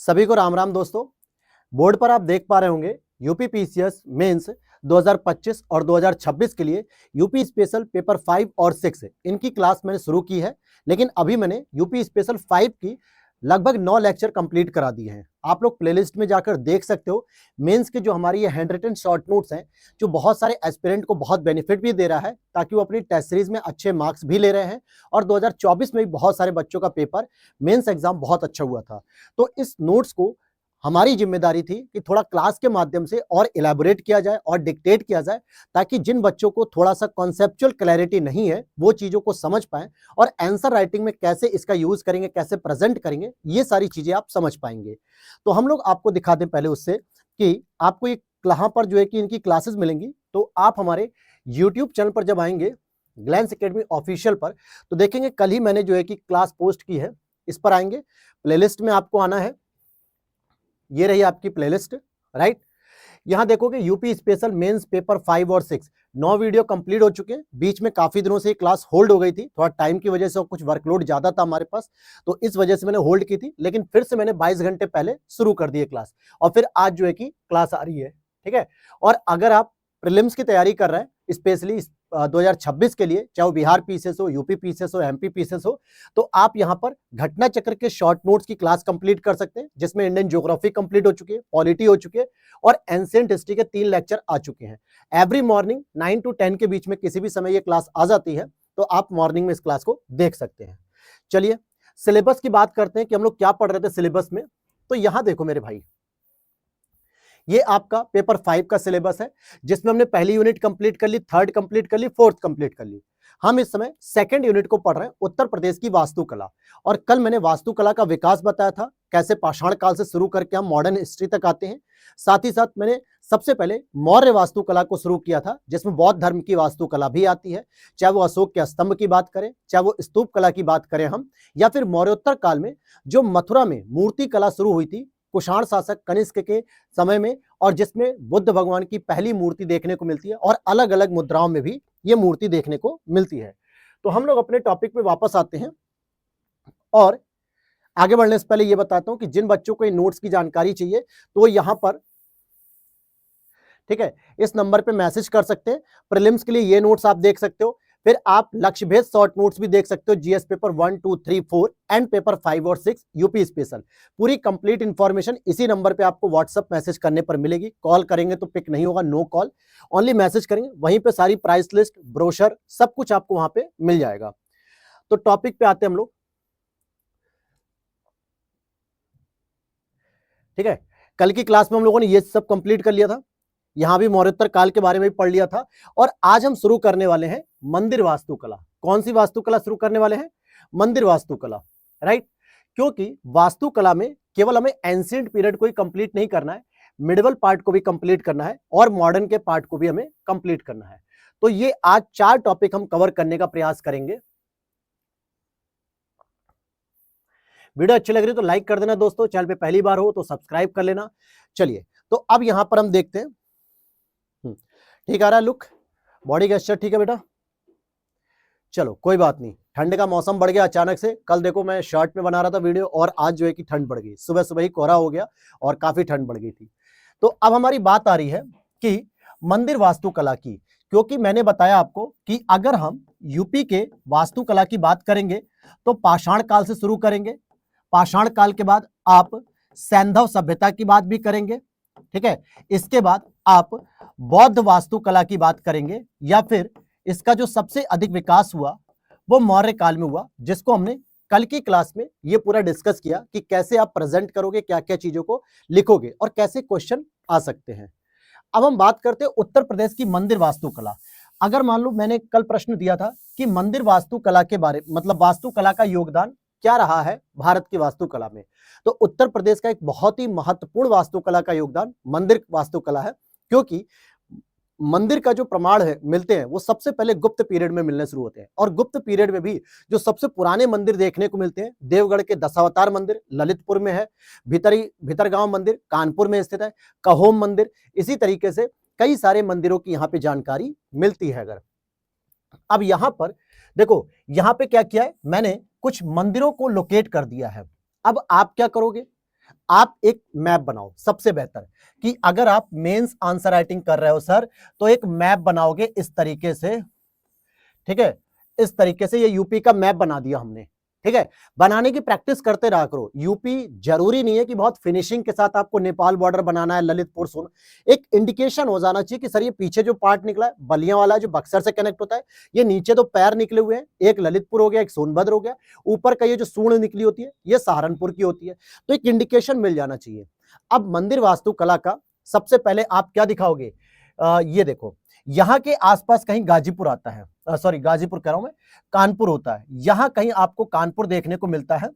सभी को राम राम दोस्तों। बोर्ड पर आप देख पा रहे होंगे यूपी पीसीएस मेंस 2025 और 2026 के लिए यूपी स्पेशल पेपर 5 और 6 इनकी क्लास मैंने शुरू की है। लेकिन अभी मैंने यूपी स्पेशल 5 की लगभग 9 लेक्चर कंप्लीट करा दिए हैं। आप लोग प्लेलिस्ट में जाकर देख सकते हो। मेंस के जो हमारी ये हैंड रिटन शॉर्ट नोट्स हैं, जो बहुत सारे एस्पिरेंट को बहुत बेनिफिट भी दे रहा है, ताकि वो अपनी टेस्ट सीरीज में अच्छे मार्क्स भी ले रहे हैं। और 2024 में भी बहुत सारे बच्चों का पेपर मेंस एग्जाम बहुत अच्छा हुआ था। तो इस नोट्स को हमारी जिम्मेदारी थी कि थोड़ा क्लास के माध्यम से और इलैबोरेट किया जाए और डिक्टेट किया जाए, ताकि जिन बच्चों को थोड़ा सा कॉन्सेप्चुअल क्लैरिटी नहीं है वो चीज़ों को समझ पाएं और आंसर राइटिंग में कैसे इसका यूज़ करेंगे, कैसे प्रेजेंट करेंगे, ये सारी चीज़ें आप समझ पाएंगे। तो हम लोग आपको दिखा दें पहले उससे कि आपको ये कहाँ पर जो है कि इनकी क्लासेस मिलेंगी। तो आप हमारे यूट्यूब चैनल पर जब आएंगे ग्लैंस एकेडमी ऑफिशियल पर, तो देखेंगे कल ही मैंने जो है कि क्लास पोस्ट की है। इस पर आएंगे, प्लेलिस्ट में आपको आना है। ये रही आपकी प्लेलिस्ट, राइट। यहां देखोगे यूपी स्पेशल मेंस पेपर 5 और 6 9 वीडियो कंप्लीट हो चुके हैं। बीच में काफी दिनों से क्लास होल्ड हो गई थी, थोड़ा टाइम की वजह से और कुछ वर्कलोड ज्यादा था हमारे पास, तो इस वजह से मैंने होल्ड की थी। लेकिन फिर से मैंने 22 घंटे पहले शुरू कर दी है क्लास, और फिर आज जो है कि क्लास आ रही है, ठीक है। और अगर आप प्रीलिम्स की तैयारी कर रहे हैं स्पेशली 2026 के लिए, चाहे वो बिहार पीसीएस हो, यूपी पीसीएस हो, एमपी पीसीएस हो, तो आप यहां पर घटना चक्र के शॉर्ट नोट्स की क्लास कंप्लीट कर सकते हैं, जिसमें इंडियन ज्योग्राफी कंप्लीट हो चुकी है, पॉलिटी हो चुकी है और एंशिएंट हिस्ट्री के 3 लेक्चर आ चुके हैं। एवरी मॉर्निंग 9 to 10 के बीच में किसी भी समय ये क्लास आ जाती है, तो आप मॉर्निंग में इस क्लास को देख सकते हैं। चलिए सिलेबस की बात करते हैं कि हम लोग क्या पढ़ रहे थे सिलेबस में। तो यहां देखो मेरे भाई, ये आपका पेपर 5 का सिलेबस है, जिसमें हमने पहली यूनिट कंप्लीट कर ली, थर्ड कंप्लीट कर ली, फोर्थ कंप्लीट कर ली। हम इस समय सेकंड यूनिट को पढ़ रहे हैं, उत्तर प्रदेश की वास्तुकला। और कल मैंने वास्तुकला का विकास बताया था, कैसे पाषाण काल से शुरू करके हम मॉडर्न हिस्ट्री तक आते हैं। साथ ही साथ मैंने सबसे पहले मौर्य वास्तुकला को शुरू किया था, जिसमें बौद्ध धर्म की वास्तुकला भी आती है, चाहे वो अशोक के स्तंभ की बात करें, चाहे वो स्तूप कला की बात करें हम, या फिर मौर्योत्तर काल में जो मथुरा में मूर्ति कला शुरू हुई थी कुषाण शासक कनिष्क के समय में, और जिसमें बुद्ध भगवान की पहली मूर्ति देखने को मिलती है, और अलग अलग मुद्राओं में भी ये मूर्ति देखने को मिलती है। तो हम लोग अपने टॉपिक पे वापस आते हैं, और आगे बढ़ने से पहले ये बताता हूं कि जिन बच्चों को इन नोट्स की जानकारी चाहिए, तो वो यहां पर, ठीक है, इस नंबर पे मैसेज कर सकते हैं। प्रीलिम्स के लिए ये नोट्स आप देख सकते हो, फिर आप लक्ष्य भेद शॉर्ट नोट्स भी देख सकते हो, जीएस पेपर 1, 2, 3, 4 एंड पेपर 5 और 6 यूपी स्पेशल। पूरी कंप्लीट इंफॉर्मेशन इसी नंबर पे आपको व्हाट्सएप मैसेज करने पर मिलेगी। कॉल करेंगे तो पिक नहीं होगा, नो कॉल, ओनली मैसेज करेंगे। वहीं पे सारी प्राइस लिस्ट, ब्रोशर, सब कुछ आपको वहां पे मिल जाएगा। तो टॉपिक पे आते हैं हम लोग, ठीक है। कल की क्लास में हम लोगों ने ये सब कंप्लीट कर लिया था, यहां भी मौर्योत्तर काल के बारे में भी पढ़ लिया था। और आज हम शुरू करने वाले हैं मंदिर वास्तुकला। कौन सी वास्तुकला शुरू करने वाले हैं? मंदिर वास्तुकला, राइट। क्योंकि वास्तुकला में केवल हमें एंशिएंट पीरियड को ही कंप्लीट नहीं करना है, मिडिवल पार्ट को भी कंप्लीट करना है, और मॉडर्न के पार्ट को भी हमें कंप्लीट करना है। तो ये आज 4 टॉपिक हम कवर करने का प्रयास करेंगे। वीडियो अच्छी लग रही है तो लाइक कर देना दोस्तों, चैनल पे पहली बार हो तो सब्सक्राइब कर लेना। चलिए, तो अब यहां पर हम देखते हैं, ठीक आ रहा है लुक, बॉडी गेस्चर ठीक है बेटा? चलो कोई बात नहीं, ठंड का मौसम बढ़ गया अचानक से। कल देखो मैं शर्ट में बना रहा था वीडियो, और आज जो है कि ठंड बढ़ गई, सुबह सुबह ही कोहरा हो गया और काफी ठंड बढ़ गई थी। तो अब हमारी बात आ रही है कि मंदिर वास्तुकला की, क्योंकि मैंने बताया आपको कि अगर हम यूपी के वास्तुकला की बात करेंगे तो पाषाण काल से शुरू करेंगे, पाषाण काल के बाद आप सैंधव सभ्यता की बात भी करेंगे, ठीक है। इसके बाद आप बौद्ध वास्तुकला की बात करेंगे, या फिर इसका जो सबसे अधिक विकास हुआ वो मौर्य काल में हुआ, जिसको हमने कल की क्लास में ये पूरा डिस्कस किया कि कैसे आप प्रेजेंट करोगे, क्या क्या चीजों को लिखोगे और कैसे क्वेश्चन आ सकते हैं। अब हम बात करते हैं उत्तर प्रदेश की मंदिर वास्तुकला। अगर मान लो मैंने कल प्रश्न दिया था कि मंदिर वास्तुकला के बारे, मतलब वास्तुकला का योगदान क्या रहा है भारत की वास्तुकला में, तो उत्तर प्रदेश का एक बहुत ही महत्वपूर्ण वास्तुकला का योगदान मंदिर वास्तुकला है। क्योंकि मंदिर का जो प्रमाण है मिलते हैं वो सबसे पहले गुप्त पीरियड में मिलने शुरू होते हैं, और गुप्त पीरियड में भी जो सबसे पुराने मंदिर देखने को मिलते हैं, देवगढ़ के दशावतार मंदिर ललितपुर में है, भितरगांव मंदिर कानपुर में स्थित है, कहोम मंदिर, इसी तरीके से कई सारे मंदिरों की यहाँ पे जानकारी मिलती है। अगर अब यहां पर देखो, यहां पे क्या किया है, मैंने कुछ मंदिरों को लोकेट कर दिया है। अब आप क्या करोगे, आप एक मैप बनाओ, सबसे बेहतर कि अगर आप मेंस आंसर राइटिंग कर रहे हो सर, तो एक मैप बनाओगे इस तरीके से, ठीक है, इस तरीके से। ये यूपी का मैप बना दिया हमने, ठीक है। बनाने की प्रैक्टिस करते रहा करो। यूपी जरूरी नहीं है कि बहुत फिनिशिंग के साथ आपको नेपाल बॉर्डर बनाना है, ललितपुर सोन, एक इंडिकेशन हो जाना चाहिए कि सर ये पीछे जो पार्ट निकला है बलिया वाला, जो बक्सर से कनेक्ट होता है, ये नीचे तो पैर निकले हुए हैं, एक ललितपुर हो गया, एक सोनभद्र हो गया, ऊपर का ये जो सूर्ण निकली होती है ये सहारनपुर की होती है, तो एक इंडिकेशन मिल जाना चाहिए। अब मंदिर वास्तुकला का सबसे पहले आप क्या दिखाओगे, ये देखो, यहां के आसपास कहीं गाजीपुर आता है, सॉरी गाजीपुर कह रहा हूं मैं, कानपुर होता है, यहां कहीं आपको कानपुर देखने को मिलता है,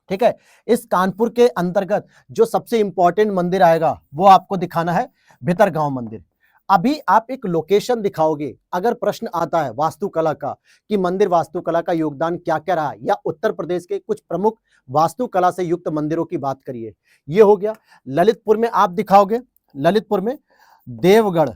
ठीक है। इस कानपुर के अंतर्गत जो सबसे इंपॉर्टेंट मंदिर आएगा वो आपको दिखाना है भितरगांव मंदिर। अभी आप एक लोकेशन दिखाओगे, अगर प्रश्न आता है वास्तुकला का कि मंदिर वास्तुकला का योगदान क्या क्या रहा, या उत्तर प्रदेश के कुछ प्रमुख वास्तुकला से युक्त मंदिरों की बात करिए, ये हो गया। ललितपुर में आप दिखाओगे, ललितपुर में देवगढ़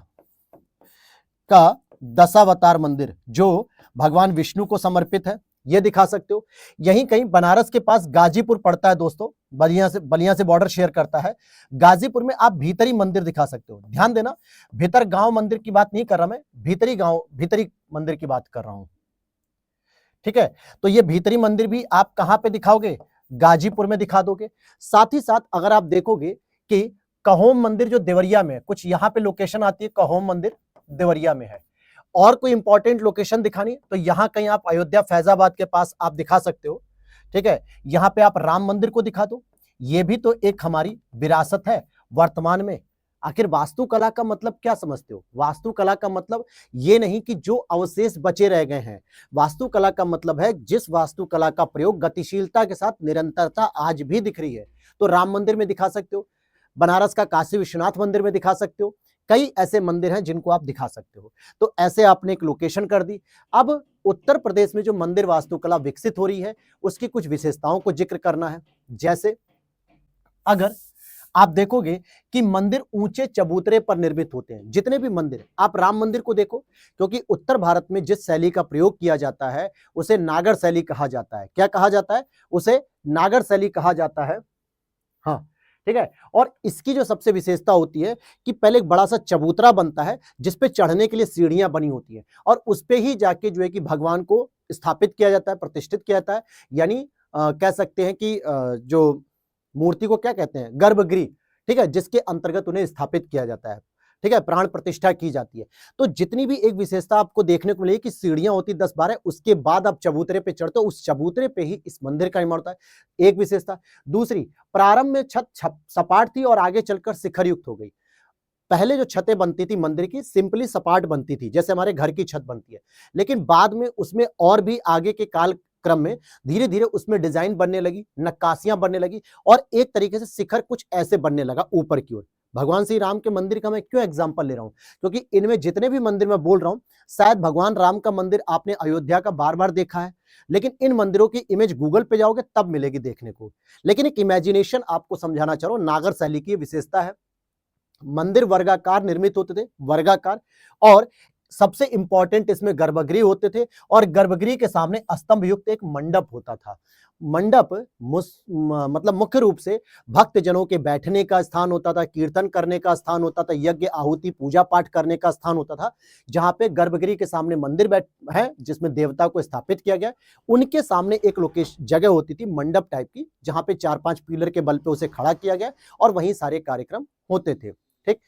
का दशावतार मंदिर जो भगवान विष्णु को समर्पित है, यह दिखा सकते हो। यहीं कहीं बनारस के पास गाजीपुर पड़ता है दोस्तों, बलिया से बॉर्डर शेयर करता है, गाजीपुर में आप भीतरी मंदिर दिखा सकते हो। ध्यान देना, भीतर गांव मंदिर की बात नहीं कर रहा मैं, भीतरी मंदिर की बात कर रहा हूं, ठीक है। तो ये भीतरी मंदिर भी आप कहां पे दिखाओगे, गाजीपुर में दिखा दोगे। साथ ही साथ अगर आप देखोगे कि कहोम मंदिर जो देवरिया में, कुछ यहां पे लोकेशन आती है, कहोम मंदिर देवरिया में है। और कोई इंपॉर्टेंट लोकेशन दिखानी तो यहां कहीं आप अयोध्या फैजाबाद के पास आप दिखा सकते हो, ठीक है। यहां पे आप राम मंदिर को दिखा दो, ये भी तो एक हमारी विरासत है वर्तमान में। आखिर वास्तुकला का मतलब क्या समझते हो, वास्तुकला का मतलब ये नहीं कि जो अवशेष बचे रह गए हैं, वास्तुकला का मतलब है जिस वास्तुकला का प्रयोग गतिशीलता के साथ निरंतरता आज भी दिख रही है। तो राम मंदिर में दिखा सकते हो, बनारस का काशी विश्वनाथ मंदिर में दिखा सकते हो, कई ऐसे मंदिर हैं जिनको आप दिखा सकते हो। तो ऐसे आपने एक लोकेशन कर दी। अब उत्तर प्रदेश में जो मंदिर वास्तुकला विकसित हो रही है उसकी कुछ विशेषताओं को जिक्र करना है। जैसे अगर आप देखोगे कि मंदिर ऊंचे चबूतरे पर निर्मित होते हैं, जितने भी मंदिर, आप राम मंदिर को देखो, क्योंकि उत्तर भारत में जिस शैली का प्रयोग किया जाता है उसे नागर शैली कहा जाता है। क्या कहा जाता है, उसे नागर शैली कहा जाता है, हाँ, ठीक है। और इसकी जो सबसे विशेषता होती है कि पहले एक बड़ा सा चबूतरा बनता है जिसपे चढ़ने के लिए सीढ़ियां बनी होती है, और उस पे ही जाके जो है कि भगवान को स्थापित किया जाता है, प्रतिष्ठित किया जाता है। यानी कह सकते हैं कि जो मूर्ति को क्या कहते हैं, गर्भगृह, ठीक है, जिसके अंतर्गत उन्हें स्थापित किया जाता है, ठीक है, प्राण प्रतिष्ठा की जाती है। तो जितनी भी एक विशेषता आपको देखने को मिलेगी कि सीढ़ियां होती 10-12, उसके बाद आप चबूतरे पे चढ़ते हो, उस चबूतरे पे ही इस मंदिर का निर्माण होता है, एक विशेषता। दूसरी, प्रारंभ में छत सपाट थी और आगे चलकर शिखर युक्त हो गई। पहले जो छतें बनती थी मंदिर की सिंपली सपाट बनती थी, जैसे हमारे घर की छत बनती है, लेकिन बाद में उसमें और भी आगे के काल क्रम में धीरे धीरे उसमें डिजाइन बनने लगी, नक्काशियां बनने लगी, और एक तरीके से शिखर कुछ ऐसे बनने लगा ऊपर की ओर। भगवान श्री राम के मंदिर का मैं क्यों एग्जांपल ले रहा हूं, क्योंकि इनमें जितने भी मंदिर मैं बोल रहा हूं, शायद भगवान राम का मंदिर आपने अयोध्या का बार बार देखा है, लेकिन इन मंदिरों की इमेज गूगल पे जाओगे तब मिलेगी देखने को। लेकिन एक इमेजिनेशन आपको समझाना चाह रहा हूं, नागर शैली की विशेषता है। मंदिर वर्गाकार निर्मित होते थे, वर्गाकार, और सबसे इंपॉर्टेंट इसमें गर्भगृह होते थे, और गर्भगृह के सामने स्तंभ युक्त एक मंडप होता था। मंडप मतलब मुख्य रूप से भक्त जनों के बैठने का स्थान होता था, कीर्तन करने का स्थान होता था, यज्ञ आहुति पूजा पाठ करने का स्थान होता था। जहां पे गर्भगृह के सामने मंदिर बैठ है जिसमें देवता को स्थापित किया गया, उनके सामने एक लोकेशन जगह होती थी मंडप टाइप की, जहां पे 4-5 पिलर के बल पे उसे खड़ा किया गया और वहीं सारे कार्यक्रम होते थे, ठीक।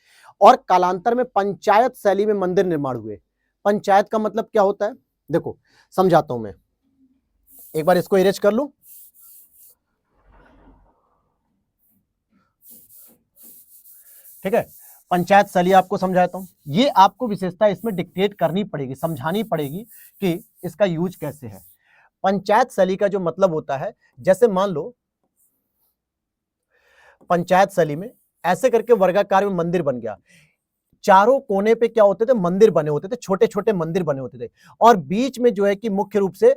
और कालांतर में पंचायत शैली में मंदिर निर्माण हुए। पंचायत का मतलब क्या होता है, देखो समझाता हूं मैं, एक बार इसको इरेज कर लूं। ठीक है, पंचायत शैली आपको समझाता हूं। ये आपको विशेषता इसमें डिक्टेट करनी पड़ेगी, समझानी पड़ेगी कि इसका यूज कैसे है। पंचायत शैली का जो मतलब होता है, जैसे मान लो पंचायत शैली में ऐसे करके वर्गाकार में मंदिर बन गया, चारों कोने पे क्या होते थे, मंदिर बने होते थे, छोटे छोटे मंदिर बने होते थे, और बीच में जो है कि मुख्य रूप से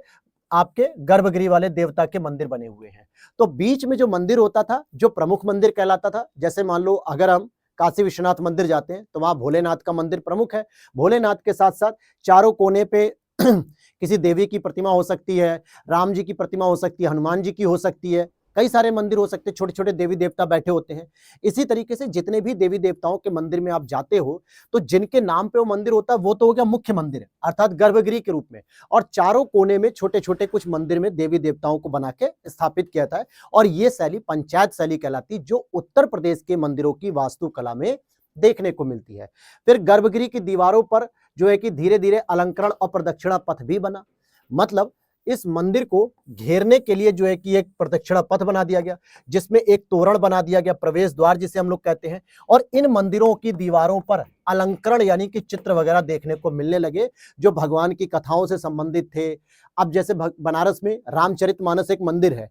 आपके गर्भगृह वाले देवता के मंदिर बने हुए हैं। तो बीच में जो मंदिर होता था जो प्रमुख मंदिर कहलाता था, जैसे मान लो अगर हम काशी विश्वनाथ मंदिर जाते हैं तो वहां भोलेनाथ का मंदिर प्रमुख है। भोलेनाथ के साथ साथ चारों कोने पे किसी देवी की प्रतिमा हो सकती है, राम जी की प्रतिमा हो सकती है, हनुमान जी की हो सकती है, कई सारे मंदिर हो सकते हैं, छोटे छोटे देवी देवता बैठे होते हैं। इसी तरीके से जितने भी देवी देवताओं के मंदिर में आप जाते हो, तो जिनके नाम पे वो मंदिर होता है वो तो हो गया मुख्य मंदिर अर्थात गर्भगृह के रूप में, और चारों कोने में छोटे छोटे कुछ मंदिर में देवी देवताओं को बना के स्थापित किया था। और ये शैली पंचायत शैली कहलाती, जो उत्तर प्रदेश के मंदिरों की वास्तुकला में देखने को मिलती है। फिर गर्भगृह की दीवारों पर जो है कि धीरे धीरे अलंकरण और प्रदक्षिणा पथ भी बना, मतलब इस मंदिर को घेरने के लिए जो है कि एक प्रदक्षिणा पथ बना दिया गया, जिसमें एक तोरण बना दिया गया, प्रवेश द्वार जिसे हम लोग कहते हैं। और इन मंदिरों की दीवारों पर अलंकरण यानी कि चित्र वगैरह देखने को मिलने लगे, जो भगवान की कथाओं से संबंधित थे। अब जैसे बनारस में रामचरितमानस एक मंदिर है,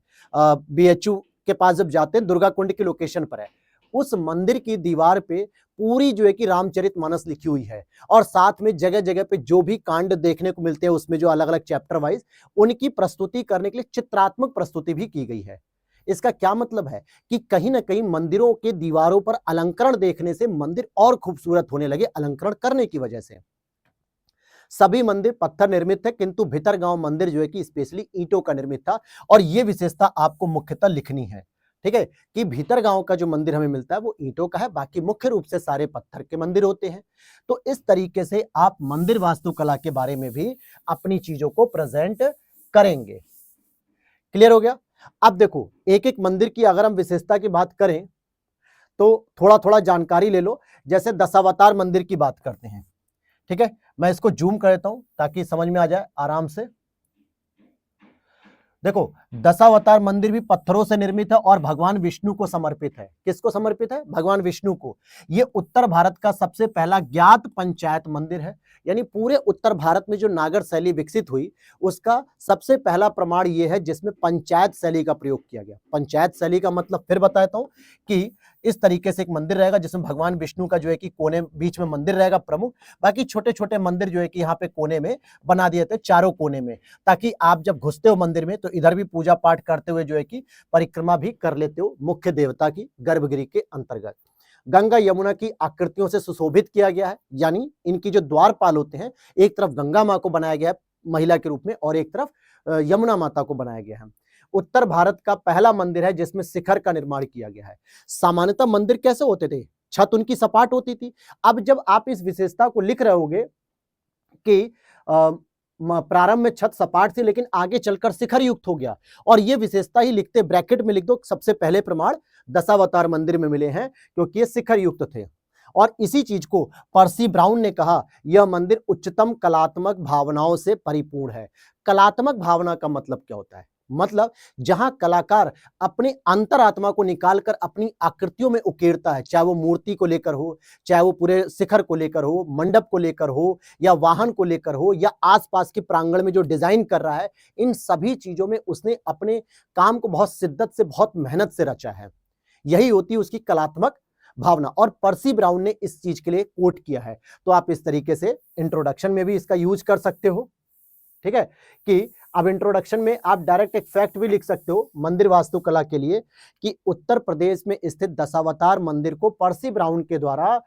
BHU के पास जब जाते हैं, दुर्गा कुंड की लोकेशन पर है, उस मंदिर की दीवार पे पूरी जो है कि रामचरितमानस लिखी हुई है, और साथ में जगह जगह पे जो भी कांड देखने को मिलते हैं उसमें जो अलग अलग चैप्टर वाइज उनकी प्रस्तुति करने के लिए चित्रात्मक प्रस्तुति भी की गई है। इसका क्या मतलब है कि कहीं ना कहीं मंदिरों के दीवारों पर अलंकरण देखने से मंदिर और खूबसूरत होने लगे, अलंकरण करने की वजह से। सभी मंदिर पत्थर निर्मित थे, किंतु भीतरगांव मंदिर जो है कि स्पेशली ईंटों का निर्मित था, और यह विशेषता आपको मुख्यतः लिखनी है, ठीक है, कि भीतरगांव का जो मंदिर हमें मिलता है वो ईंटों का है, बाकी मुख्य रूप से सारे पत्थर के मंदिर होते हैं। तो इस तरीके से आप मंदिर वास्तुकला के बारे में भी अपनी चीजों को प्रेजेंट करेंगे। क्लियर हो गया? अब देखो, एक एक मंदिर की अगर हम विशेषता की बात करें तो थोड़ा थोड़ा जानकारी ले लो। जैसे दशावतार मंदिर की बात करते हैं, ठीक है, मैं इसको जूम कर देता हूं ताकि समझ में आ जाए आराम से। देखो, दशावतार मंदिर भी पत्थरों से निर्मित है और भगवान विष्णु को समर्पित है। किसको समर्पित है? भगवान विष्णु को। यह उत्तर भारत का सबसे पहला ज्ञात पंचायत मंदिर है, यानी पूरे उत्तर भारत में जो नागर शैली विकसित हुई उसका सबसे पहला प्रमाण यह है जिसमें पंचायत शैली का प्रयोग किया गया। पंचायत शैली का मतलब फिर बताता हूं कि इस तरीके से एक मंदिर रहेगा जिसमें भगवान विष्णु का जो है कि कोने बीच में मंदिर रहेगा प्रमुख, बाकी छोटे छोटे मंदिर जो है कि यहाँ पे कोने में बना दिए थे, चारों कोने में, ताकि आप जब घुसते हो मंदिर में तो इधर भी पूजा पाठ करते हुए जो है कि परिक्रमा भी कर लेते हो मुख्य देवता की गर्भगृह के अंतर्गत। गंगा यमुना की आकृतियों से सुशोभित किया गया है, यानी इनकी जो द्वारपाल होते हैं, एक तरफ गंगा माँ को बनाया गया है महिला के रूप में और एक तरफ यमुना माता को बनाया गया है। उत्तर भारत का पहला मंदिर है जिसमें शिखर का निर्माण किया गया है। सामान्यतः मंदिर कैसे होते थे? छत उनकी सपाट होती थी। अब जब आप इस विशेषता को लिख रहे होगे कि प्रारंभ में छत सपाट थी लेकिन आगे चलकर शिखर युक्त हो गया, और ये विशेषता ही लिखते ब्रैकेट में लिख दो, सबसे पहले प्रमाण दशावतार मंदिर में मिले हैं क्योंकि ये शिखर युक्त थे। और इसी चीज को पर्सी ब्राउन ने कहा, यह मंदिर उच्चतम कलात्मक भावनाओं से परिपूर्ण है। कलात्मक भावना का मतलब क्या होता है? मतलब जहां कलाकार अपनी अंतरात्मा को निकालकर अपनी आकृतियों में उकेरता है, चाहे वो मूर्ति को लेकर हो, चाहे वो पूरे शिखर को लेकर हो, मंडप को लेकर हो, या वाहन को लेकर हो, या आसपास के प्रांगण में जो डिजाइन कर रहा है, इन सभी चीजों में उसने अपने काम को बहुत शिद्दत से, बहुत मेहनत से रचा है। यही होती है उसकी कलात्मक भावना, और पर्सी ब्राउन ने इस चीज के लिए कोट किया है। तो आप इस तरीके से इंट्रोडक्शन में भी इसका यूज कर सकते हो, ठीक है, कि अब इंट्रोडक्शन में आप डायरेक्ट एक फैक्ट भी लिख सकते हो मंदिर वास्तुकला के लिए कि उत्तर प्रदेश में स्थित दशावतार मंदिर को पर्सी ब्राउन के द्वारा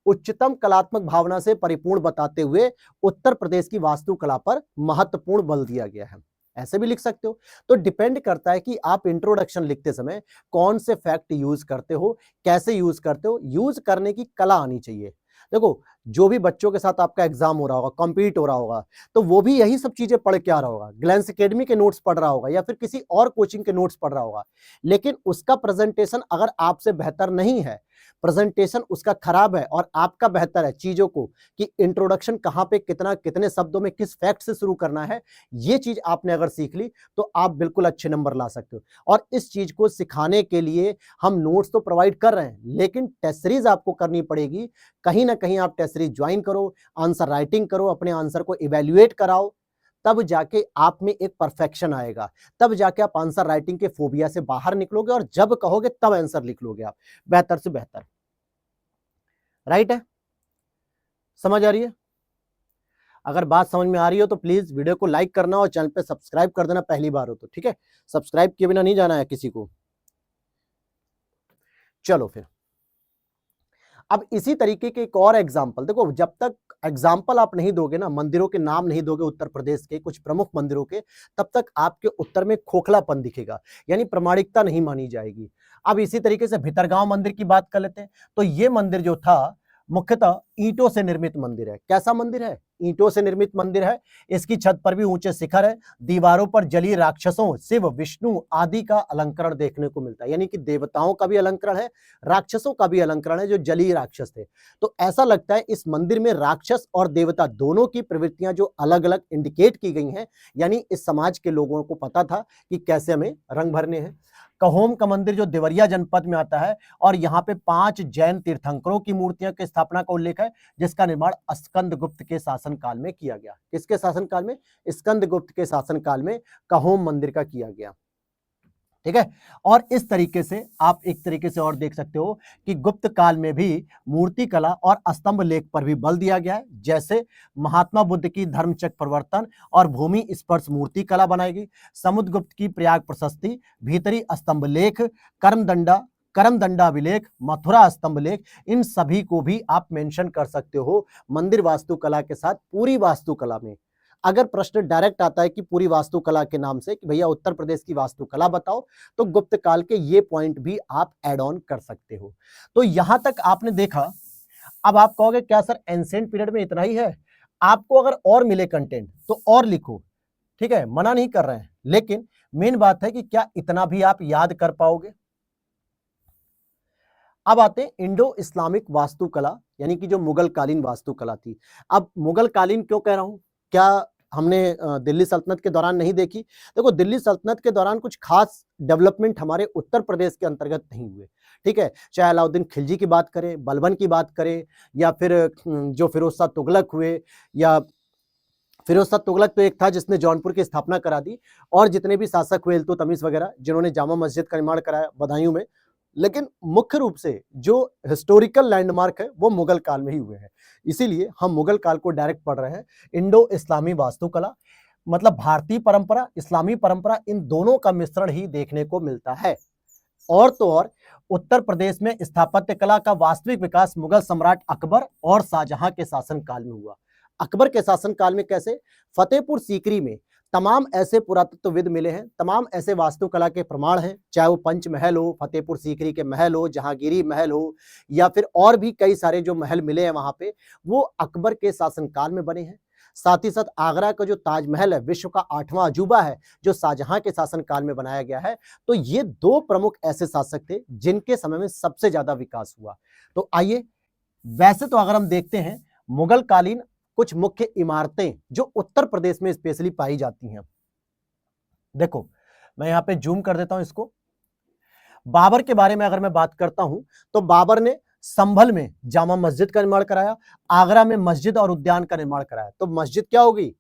उच्चतम कलात्मक भावना से परिपूर्ण बताते हुए उत्तर प्रदेश की वास्तुकला पर महत्वपूर्ण बल दिया गया है। ऐसे भी लिख सकते हो। तो डिपेंड करता है कि आप इंट्रोडक्शन लिखते समय कौन से फैक्ट यूज करते हो, कैसे यूज करते हो। यूज करने की कला आनी चाहिए। देखो, जो भी बच्चों के साथ आपका एग्जाम हो रहा होगा, कॉम्पीट हो रहा होगा, तो वो भी यही सब चीजें पढ़ के आ रहा होगा, ग्लैंस एकेडमी के नोट्स पढ़ रहा होगा या फिर किसी और कोचिंग के नोट्स पढ़ रहा होगा, लेकिन उसका प्रेजेंटेशन अगर आपसे बेहतर नहीं है, प्रेजेंटेशन उसका खराब है और आपका बेहतर है चीजों को कि इंट्रोडक्शन कहां पे कितना, कितने शब्दों में किस फैक्ट से शुरू करना है, ये चीज आपने अगर सीख ली तो आप बिल्कुल अच्छे नंबर ला सकते हो। और इस चीज को सिखाने के लिए हम नोट्स तो प्रोवाइड कर रहे हैं, लेकिन टेस्ट सीरीज आपको करनी पड़ेगी। कहीं ना कहीं आप टेस्ट सीरीज ज्वाइन करो, आंसर राइटिंग करो, अपने आंसर को इवेल्युएट कराओ, तब जाके आप में एक परफेक्शन आएगा, तब जाके आप आंसर राइटिंग के फोबिया से बाहर निकलोगे और जब कहोगे तब आंसर लिख लोगे आप बेहतर से बेहतर। राइट है? समझ आ रही है? अगर बात समझ में आ रही हो तो प्लीज वीडियो को लाइक करना और चैनल पे सब्सक्राइब कर देना पहली बार हो तो, ठीक है? सब्सक्राइब किए बिना नहीं जाना है किसी को। चलो फिर अब इसी तरीके के एक और एग्जाम्पल देखो, जब तक एग्जाम्पल आप नहीं दोगे ना, मंदिरों के नाम नहीं दोगे उत्तर प्रदेश के कुछ प्रमुख मंदिरों के, तब तक आपके उत्तर में खोखलापन दिखेगा, यानी प्रामाणिकता नहीं मानी जाएगी। अब इसी तरीके से भितरगांव मंदिर की बात कर लेते हैं। तो ये मंदिर जो था मुख्यतः ईंटों से निर्मित मंदिर है। कैसा मंदिर है? ईंटों से निर्मित मंदिर है। इसकी छत पर भी ऊंचे शिखर है। दीवारों पर जलीय राक्षसों, शिव, विष्णु आदि का अलंकरण देखने को मिलता है, यानी कि देवताओं का भी अलंकरण है, राक्षसों का भी अलंकरण है, जो जलीय राक्षस थे। तो ऐसा लगता है इस मंदिर में राक्षस और देवता दोनों की प्रवृत्तियां जो अलग अलग इंडिकेट की गई हैं, यानी इस समाज के लोगों को पता था कि कैसे हमें रंग भरने हैं। कहोम का मंदिर जो देवरिया जनपद में आता है, और यहाँ पे 5 जैन तीर्थंकरों की मूर्तियों की स्थापना का उल्लेख है, जिसका निर्माण स्कंदगुप्त के शासनकाल में किया गया। किसके शासनकाल में? स्कंदगुप्त के शासनकाल में कहोम मंदिर का किया गया। ठीक है। और इस तरीके से आप एक तरीके से और देख सकते हो कि गुप्त काल में भी मूर्ति कला और स्तंभ लेख पर भी बल दिया गया है। जैसे महात्मा बुद्ध की धर्मचक्र प्रवर्तन और भूमि स्पर्श मूर्ति कला बनाई गई, समुद्रगुप्त की प्रयाग प्रशस्ति, भीतरी स्तंभ लेख, करमदंडाभिलेख, मथुरा स्तंभ लेख, इन सभी को भी आप मेंशन कर सकते हो मंदिर वास्तुकला के साथ पूरी वास्तुकला में। अगर प्रश्न डायरेक्ट आता है कि पूरी वास्तुकला के नाम से कि भैया उत्तर प्रदेश की वास्तुकला बताओ, तो गुप्त काल के ये पॉइंट भी आप ऐड ऑन कर सकते हो। तो यहां तक आपने देखा। अब आप कहोगे क्या सर एंशिएंट पीरियड में इतना ही है? आपको अगर और मिले कंटेंट तो और लिखो, ठीक है, मना नहीं कर रहे हैं, लेकिन मेन बात है कि क्या इतना भी आप याद कर पाओगे। अब आते हैं इंडो इस्लामिक वास्तुकला, यानी कि जो मुगल कालीन वास्तुकला थी। अब मुगल कालीन क्यों कह रहा हूं? क्या हमने दिल्ली सल्तनत के दौरान नहीं देखी? देखो, दिल्ली सल्तनत के दौरान कुछ खास डेवलपमेंट हमारे उत्तर प्रदेश के अंतर्गत नहीं हुए। ठीक है, चाहे अलाउद्दीन खिलजी की बात करें, बलबन की बात करें, या फिर जो फिरोज शाह तुगलक हुए, या फिरोज शाह तुगलक तो एक था जिसने जौनपुर की स्थापना करा दी, और जितने भी शासक हुए इल्तुतमिश वगैरह जिन्होंने जामा मस्जिद का निर्माण कराया बदायूं में, लेकिन मुख्य रूप से जो हिस्टोरिकल लैंडमार्क है वो मुगल काल में ही हुए हैं। इसीलिए हम मुगल काल को डायरेक्ट पढ़ रहे हैं। इंडो इस्लामी वास्तुकला मतलब भारतीय परंपरा, इस्लामी परंपरा, इन दोनों का मिश्रण ही देखने को मिलता है। और तो और उत्तर प्रदेश में स्थापत्य कला का वास्तविक विकास मुगल सम्राट अकबर और शाहजहां के शासनकाल में हुआ। अकबर के शासनकाल में कैसे? फतेहपुर सीकरी में तमाम ऐसे पुरातत्वविद मिले हैं, तमाम ऐसे वास्तुकला के प्रमाण हैं, चाहे वो पंचमहल हो, फतेहपुर सीकरी के महल हो, जहांगीरी महल हो, या फिर और भी कई सारे जो महल मिले हैं वहां पे, वो अकबर के शासनकाल में बने हैं। साथ ही साथ आगरा का जो ताजमहल है, विश्व का 8वां अजूबा है, जो शाहजहां के शासनकाल में बनाया गया है। तो ये 2 प्रमुख ऐसे शासक थे जिनके समय में सबसे ज्यादा विकास हुआ। तो आइए, वैसे तो अगर हम देखते हैं मुगल कालीन कुछ मुख्य इमारतें जो उत्तर प्रदेश में स्पेशली पाई जाती हैं। देखो, मैं यहां पे जूम कर देता हूं इसको। बाबर के बारे में अगर मैं बात करता हूं, तो बाबर ने संभल में जामा मस्जिद का निर्माण कराया, आगरा में मस्जिद और उद्यान का निर्माण कराया। तो मस्जिद क्या होगी?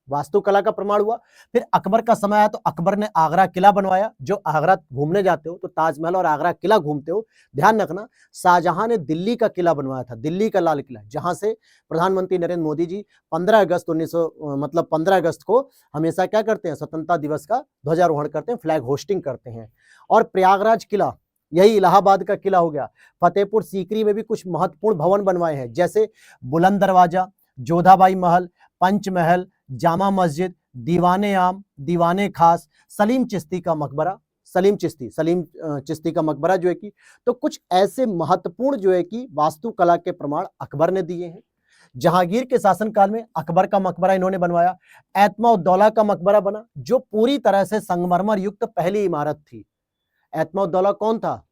वास्तुकला का प्रमाण हुआ। फिर अकबर का समय आया तो अकबर ने आगरा किला बनवाया। जो आगरा घूमने जाते हो तो ताजमहल और आगरा किला घूमते हो, ध्यान रखना शाहजहां ने दिल्ली का किला बनवाया था, दिल्ली का लाल किला, जहां से प्रधानमंत्री नरेंद्र मोदी जी 15 अगस्त 15 अगस्त को हमेशा क्या करते हैं? स्वतंत्रता दिवस का ध्वजारोहण करते हैं, फ्लैग होस्टिंग करते हैं। और प्रयागराज किला, यही इलाहाबाद का किला हो गया। फतेहपुर सीकरी में भी कुछ महत्वपूर्ण भवन बनवाए हैं, जैसे बुलंद दरवाजा, जोधाबाई महल, पंचमहल, जामा मस्जिद, दीवाने आम, दीवाने खास, सलीम चिश्ती का मकबरा, सलीम चिश्ती का मकबरा जो है कि, तो कुछ ऐसे महत्वपूर्ण जो है कि वास्तुकला के प्रमाण अकबर ने दिए हैं। जहांगीर के शासनकाल में अकबर का मकबरा इन्होंने बनवाया। एतमाउद्दौला का मकबरा बना, जो पूरी तरह से संगमरमर युक्त पहली इमारत थी। एतमाउद्दौला कौन था?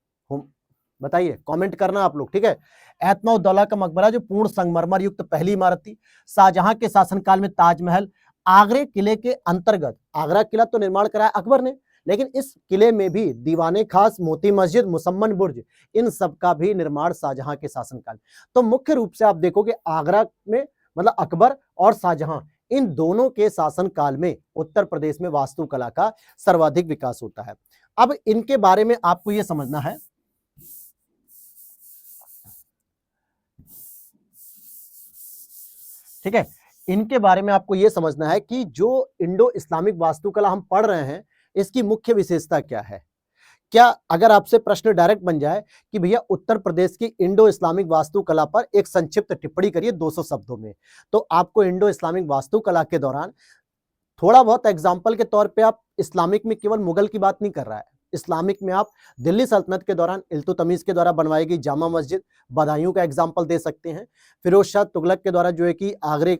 बताइए, कमेंट करना आप लोग, ठीक है। एतमाउद्दौला का मकबरा जो पूर्ण संगमरमर युक्त पहली इमारत थी। शाहजहां के शासनकाल में ताजमहल, आगरे किले के अंतर्गत, आगरा किला तो निर्माण कराया अकबर ने, लेकिन इस किले में भी दीवाने खास, मोती मस्जिद, मुसम्मन बुर्ज, इन सब का भी निर्माण शाहजहां के शासनकाल। तो मुख्य रूप से आप देखोगे आगरा में मतलब अकबर और शाहजहां, इन दोनों के शासनकाल में उत्तर प्रदेश में वास्तुकला का सर्वाधिक विकास होता है। अब इनके बारे में आपको यह समझना है, ठीक है, इनके बारे में आपको यह समझना है कि जो इंडो इस्लामिक वास्तुकला हम पढ़ रहे हैं, इसकी मुख्य विशेषता क्या है। क्या अगर आपसे प्रश्न डायरेक्ट बन जाए कि भैया उत्तर प्रदेश की इंडो इस्लामिक वास्तुकला पर एक संक्षिप्त टिप्पणी करिए 200 शब्दों में, तो आपको इंडो इस्लामिक वास्तुकला के दौरान थोड़ा बहुत एग्जाम्पल के तौर पे आप इस्लामिक में केवल मुगल की बात नहीं कर रहा है, इस्लामिक में आप दिल्ली सल्तनत के दौरान इल्तुतमिश के द्वारा बनवाई गई जामा मस्जिद, बदायूं का एग्जाम्पल दे सकते हैं। फिरोज शाह तुगलक के द्वारा जो है कि आगरे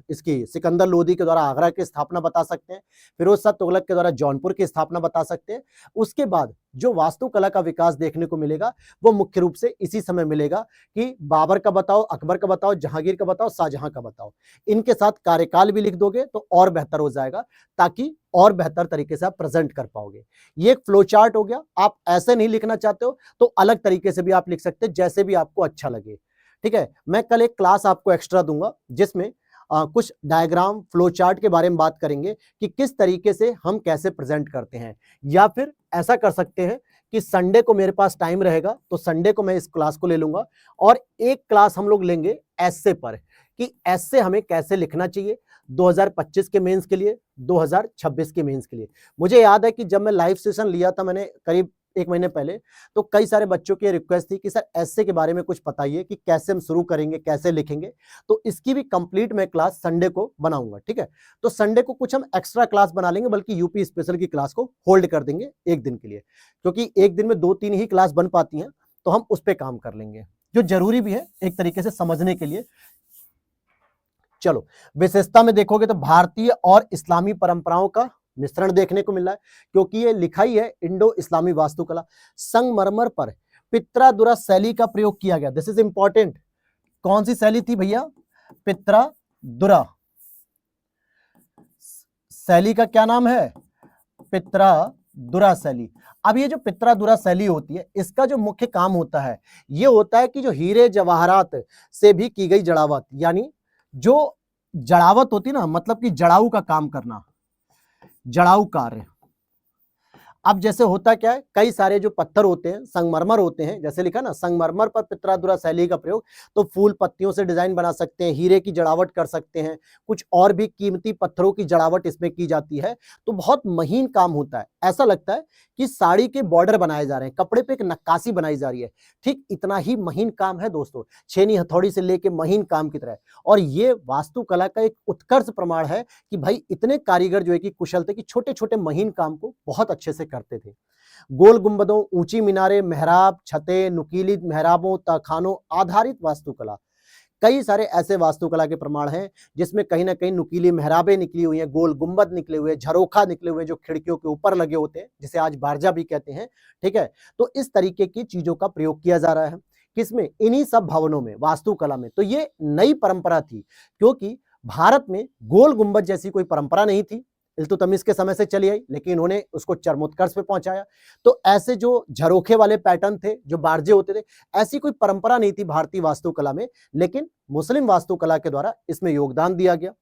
इसकी सिकंदर लोदी के द्वारा आगरा की स्थापना बता सकते हैं। फिरोज शाह तुगलक के द्वारा जौनपुर की स्थापना बता सकते हैं। उसके बाद जो वास्तुकला का विकास देखने को मिलेगा वो मुख्य रूप से इसी समय मिलेगा कि बाबर का बताओ, अकबर का बताओ, जहांगीर का बताओ, शाहजहां का बताओ। इनके साथ कार्यकाल भी लिख दोगे तो और बेहतर हो जाएगा, ताकि और बेहतर तरीके से आप प्रेजेंट कर पाओगे। ये एक फ्लो चार्ट हो गया। आप ऐसे नहीं लिखना चाहते हो तो अलग तरीके से भी आप लिख सकते हैं, जैसे भी आपको अच्छा लगे। ठीक है, मैं कल एक क्लास आपको एक्स्ट्रा दूंगा जिसमें कुछ डायग्राम फ्लो चार्ट के बारे में बात करेंगे कि किस तरीके से हम कैसे प्रेजेंट करते हैं। या फिर ऐसा कर सकते हैं कि संडे को मेरे पास टाइम रहेगा तो संडे को मैं इस क्लास को ले लूंगा और एक क्लास हम लोग लेंगे एस्से पर कि एस्से हमें कैसे लिखना चाहिए 2025 के मेंस के लिए, 2026 के मेंस के लिए। मुझे याद है कि जब मैं लाइव सेशन लिया था मैंने करीब 1 महीने पहले, तो कई सारे बच्चों की रिक्वेस्ट थी कि सर एस्से के बारे में कुछ बताइए कि कैसे हम शुरू करेंगे, कैसे लिखेंगे। तो इसकी भी कंप्लीट मैं क्लास संडे को बनाऊंगा। ठीक है, तो संडे को कुछ हम एक्स्ट्रा क्लास बना लेंगे, बल्कि यूपी स्पेशल की क्लास को होल्ड कर देंगे एक दिन के लिए, क्योंकि एक दिन में 2-3 ही क्लास बन पाती हैं, तो हम उस पर काम कर लेंगे, जो जरूरी भी है एक तरीके से समझने के लिए। चलो, विशेषता में देखोगे तो भारतीय और इस्लामी परंपराओं का मिश्रण देखने को मिल रहा है, क्योंकि ये लिखा ही है इंडो इस्लामी वास्तुकला। संगमरमर पर पित्रादुरा शैली का प्रयोग किया गया। This is important. कौन सी शैली थी भैया? पित्रादुरा शैली का क्या नाम है? पित्रादुरा शैली। अब ये जो पित्रादुरा शैली होती है, इसका जो मुख्य काम होता है ये होता है कि जो हीरे जवाहरात से भी की गई जड़ावत, यानी जो जड़ावत होती ना, मतलब कि जड़ाऊ का काम करना, जड़ाऊ कार्य। अब जैसे होता क्या है, कई सारे जो पत्थर होते हैं संगमरमर होते हैं, जैसे लिखा ना संगमरमर पर पित्रादुरा शैली का प्रयोग, तो फूल पत्तियों से डिजाइन बना सकते हैं, हीरे की जड़ावट कर सकते हैं, कुछ और भी कीमती पत्थरों की जड़ावट इसमें की जाती है। तो बहुत महीन काम होता है, ऐसा लगता है कि साड़ी के बॉर्डर बनाए जा रहे हैं, कपड़े पे एक नक्काशी बनाई जा रही है। ठीक इतना ही महीन काम है दोस्तों, छेनी हथौड़ी से लेके महीन काम की तरह। और ये वास्तुकला का एक उत्कर्ष प्रमाण है कि भाई इतने कारीगर जो है कि कुशल थे कि छोटे छोटे महीन काम को बहुत अच्छे से करते थे। गोल गुंबदों, ऊंची मीनारें, मेहराब, छतें, नुकीली मेहराबों, तहखानों आधारित वास्तुकला। कई सारे ऐसे वास्तुकला के प्रमाण हैं जिसमें कहीं ना कहीं नुकीली मेहराबें निकली हुई हैं, गोल गुंबद निकले हुए, झरोखा निकले हुए जो खिड़कियों के ऊपर लगे होते हैं, जिसे आज बारजा भी कहते हैं। ठीक है, तो इस तरीके की चीजों का प्रयोग किया जा रहा है किसमें? इन्हीं सब भवनों में, वास्तुकला में। तो ये नई परंपरा थी, क्योंकि भारत में गोल गुंबद जैसी कोई परंपरा नहीं थी, इल्तुतमिश के समय से चली आई, लेकिन इन्होंने उसको चरमोत्कर्ष पे पहुंचाया। तो ऐसे जो झरोखे वाले पैटर्न थे, जो बारजे होते थे, ऐसी कोई परंपरा नहीं थी भारतीय वास्तुकला में, लेकिन मुस्लिम वास्तुकला के द्वारा इसमें योगदान दिया गया।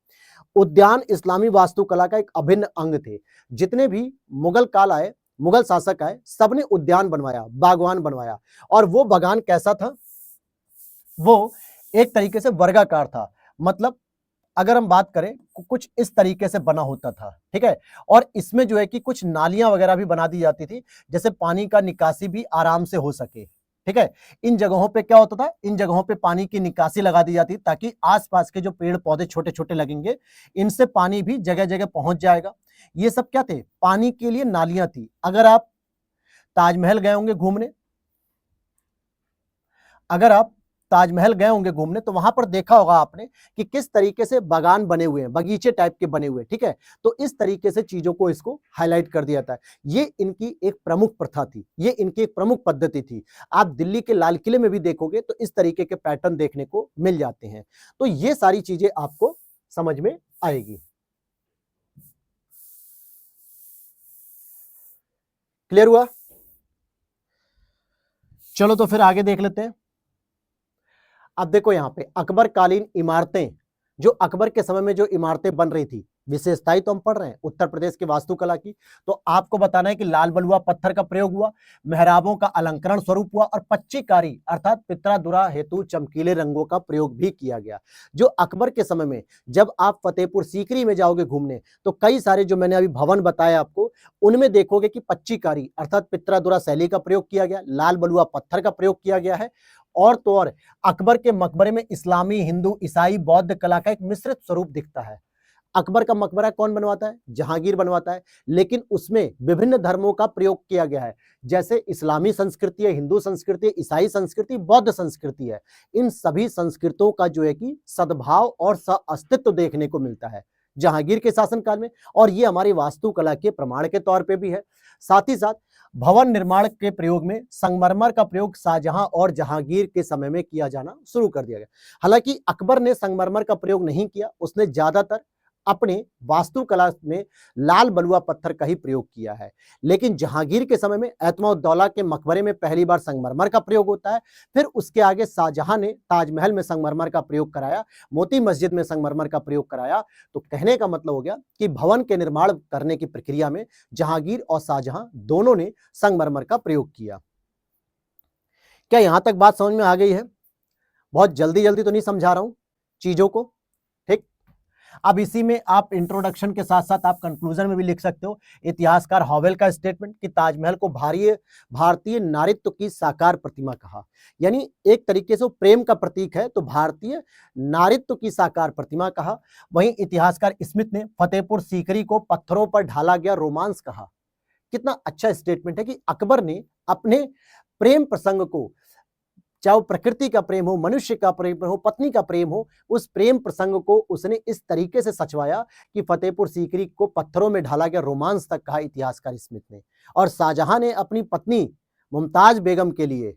उद्यान इस्लामी वास्तुकला का एक अभिन्न अंग थे। जितने भी मुगल काल आए, मुगल शासक आए, सबने उद्यान बनवाया, बागवान बनवाया। और वो बागान कैसा था? वो एक तरीके से वर्गाकार था, मतलब अगर हम बात करें कुछ इस तरीके से बना होता था। ठीक है, और इसमें जो है कि कुछ नालियां वगैरह भी बना दी जाती थी, जैसे पानी का निकासी भी आराम से हो सके। ठीक है, इन जगहों पे क्या होता था, इन जगहों पे पानी की निकासी लगा दी जाती ताकि आसपास के जो पेड़ पौधे छोटे छोटे लगेंगे, इनसे पानी भी जगह जगह पहुंच जाएगा। ये सब क्या थे? पानी के लिए नालियां थी। अगर आप ताजमहल गए होंगे घूमने, अगर आप ताजमहल गए होंगे घूमने, तो वहां पर देखा होगा आपने कि किस तरीके से बागान बने हुए हैं, बगीचे टाइप के बने हुए। ठीक है, तो इस तरीके से चीजों को इसको हाईलाइट कर दिया था। ये इनकी एक प्रमुख प्रथा थी, ये इनकी एक प्रमुख पद्धति थी। आप दिल्ली के लाल किले में भी देखोगे तो इस तरीके के पैटर्न देखने को मिल जाते हैं। तो ये सारी चीजें आपको समझ में आएगी। क्लियर हुआ? चलो तो फिर आगे देख लेते हैं। अब देखो यहां पे अकबर कालीन इमारतें, जो अकबर के समय में जो इमारतें बन रही थी, विशेषताएं तो हम पढ़ रहे हैं उत्तर प्रदेश की वास्तुकला की। तो आपको बताना है कि लाल बलुआ पत्थर का प्रयोग हुआ, मेहराबों का अलंकरण स्वरूप हुआ और पच्चीकारी अर्थात पित्रा हेतु चमकीले रंगों का प्रयोग भी किया गया। जो अकबर के समय में जब आप फतेहपुर सीकरी में जाओगे घूमने तो कई सारे जो मैंने अभी भवन बताए आपको, उनमें देखोगे कि पच्चीकारी अर्थात पित्रा शैली का प्रयोग किया गया, लाल बलुआ पत्थर का प्रयोग किया गया है। और तो और अकबर के मकबरे में इस्लामी, हिंदू, ईसाई, बौद्ध कला का एक मिश्रित स्वरूप दिखता है। अकबर का मकबरा कौन बनवाता है? जहांगीर बनवाता है, लेकिन उसमें विभिन्न धर्मों का प्रयोग किया गया है। जैसे इस्लामी संस्कृति है, हिंदू संस्कृति है, ईसाई संस्कृति, बौद्ध संस्कृति है। इन सभी संस्कृतों का जो है कि सद्भाव और सह-अस्तित्व देखने को मिलता है जहांगीर के शासनकाल में, और ये हमारी वास्तुकला के प्रमाण के तौर पे भी है। साथ ही साथ भवन निर्माण के प्रयोग में संगमरमर का प्रयोग शाहजहां और जहांगीर के समय में किया जाना शुरू कर दिया गया। हालांकि अकबर ने संगमरमर का प्रयोग नहीं किया, उसने ज्यादातर अपने वास्तुकला में लाल बलुआ पत्थर का ही प्रयोग किया है। लेकिन जहांगीर के समय में एतमाउद्दौला के मकबरे में पहली बार संगमरमर का प्रयोग होता है। फिर उसके आगे शाहजहां ने ताजमहल में संगमरमर का प्रयोग कराया, मोती मस्जिद में संगमरमर का प्रयोग कराया। तो कहने का मतलब हो गया कि भवन के निर्माण करने की प्रक्रिया में जहांगीर और शाहजहां दोनों ने संगमरमर का प्रयोग किया। क्या यहां तक बात समझ में आ गई है? बहुत जल्दी जल्दी तो नहीं समझा रहा हूं चीजों को, ठीक। अब इसी में आप इंट्रोडक्शन के साथ साथ आप कंक्लूजन में भी लिख सकते हो इतिहासकार हॉवेल का स्टेटमेंट कि ताजमहल को भारतीय नारीत्व की साकार प्रतिमा कहा। यानी एक तरीके से वो प्रेम का प्रतीक है, तो भारतीय नारीत्व की साकार प्रतिमा कहा। वहीं इतिहासकार स्मिथ ने फतेहपुर सीकरी को पत्थरों पर ढाला गया रोमांस कहा। कितना अच्छा स्टेटमेंट है कि अकबर ने अपने प्रेम प्रसंग को, चाहे वो प्रकृति का प्रेम हो, मनुष्य का प्रेम हो, पत्नी का प्रेम हो, उस प्रेम प्रसंग को उसने इस तरीके से सचवाया कि फतेहपुर सीकरी को पत्थरों में ढाला गया रोमांस तक कहा इतिहासकार स्मिथ ने। और शाहजहां ने अपनी पत्नी मुमताज बेगम के लिए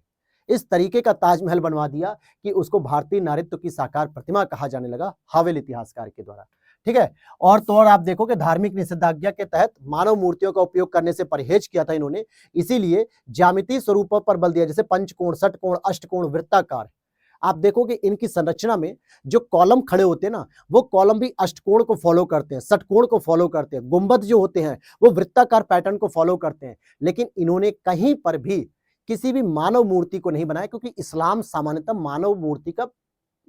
इस तरीके का ताजमहल बनवा दिया कि उसको भारतीय नारीत्व की साकार प्रतिमा कहा जाने लगा हॉवेल इतिहासकार के द्वारा, ठीक है। और तो और आप देखो कि धार्मिक निषेधाज्ञा के तहत मानव मूर्तियों का उपयोग करने से परहेज किया था इन्होंने, इसीलिए ज्यामितीय स्वरूपों पर बल दिया, जैसे पंचकोण, षटकोण, अष्टकोण, वृत्ताकार। आप देखोगे इनकी संरचना में जो कॉलम खड़े होते हैं ना, वो कॉलम भी अष्टकोण को फॉलो करते हैं, षटकोण को फॉलो करते हैं, गुंबद जो होते हैं वो वृत्ताकार पैटर्न को फॉलो करते हैं। लेकिन इन्होंने कहीं पर भी किसी भी मानव मूर्ति को नहीं बनाया, क्योंकि इस्लाम सामान्यतः मानव मूर्ति का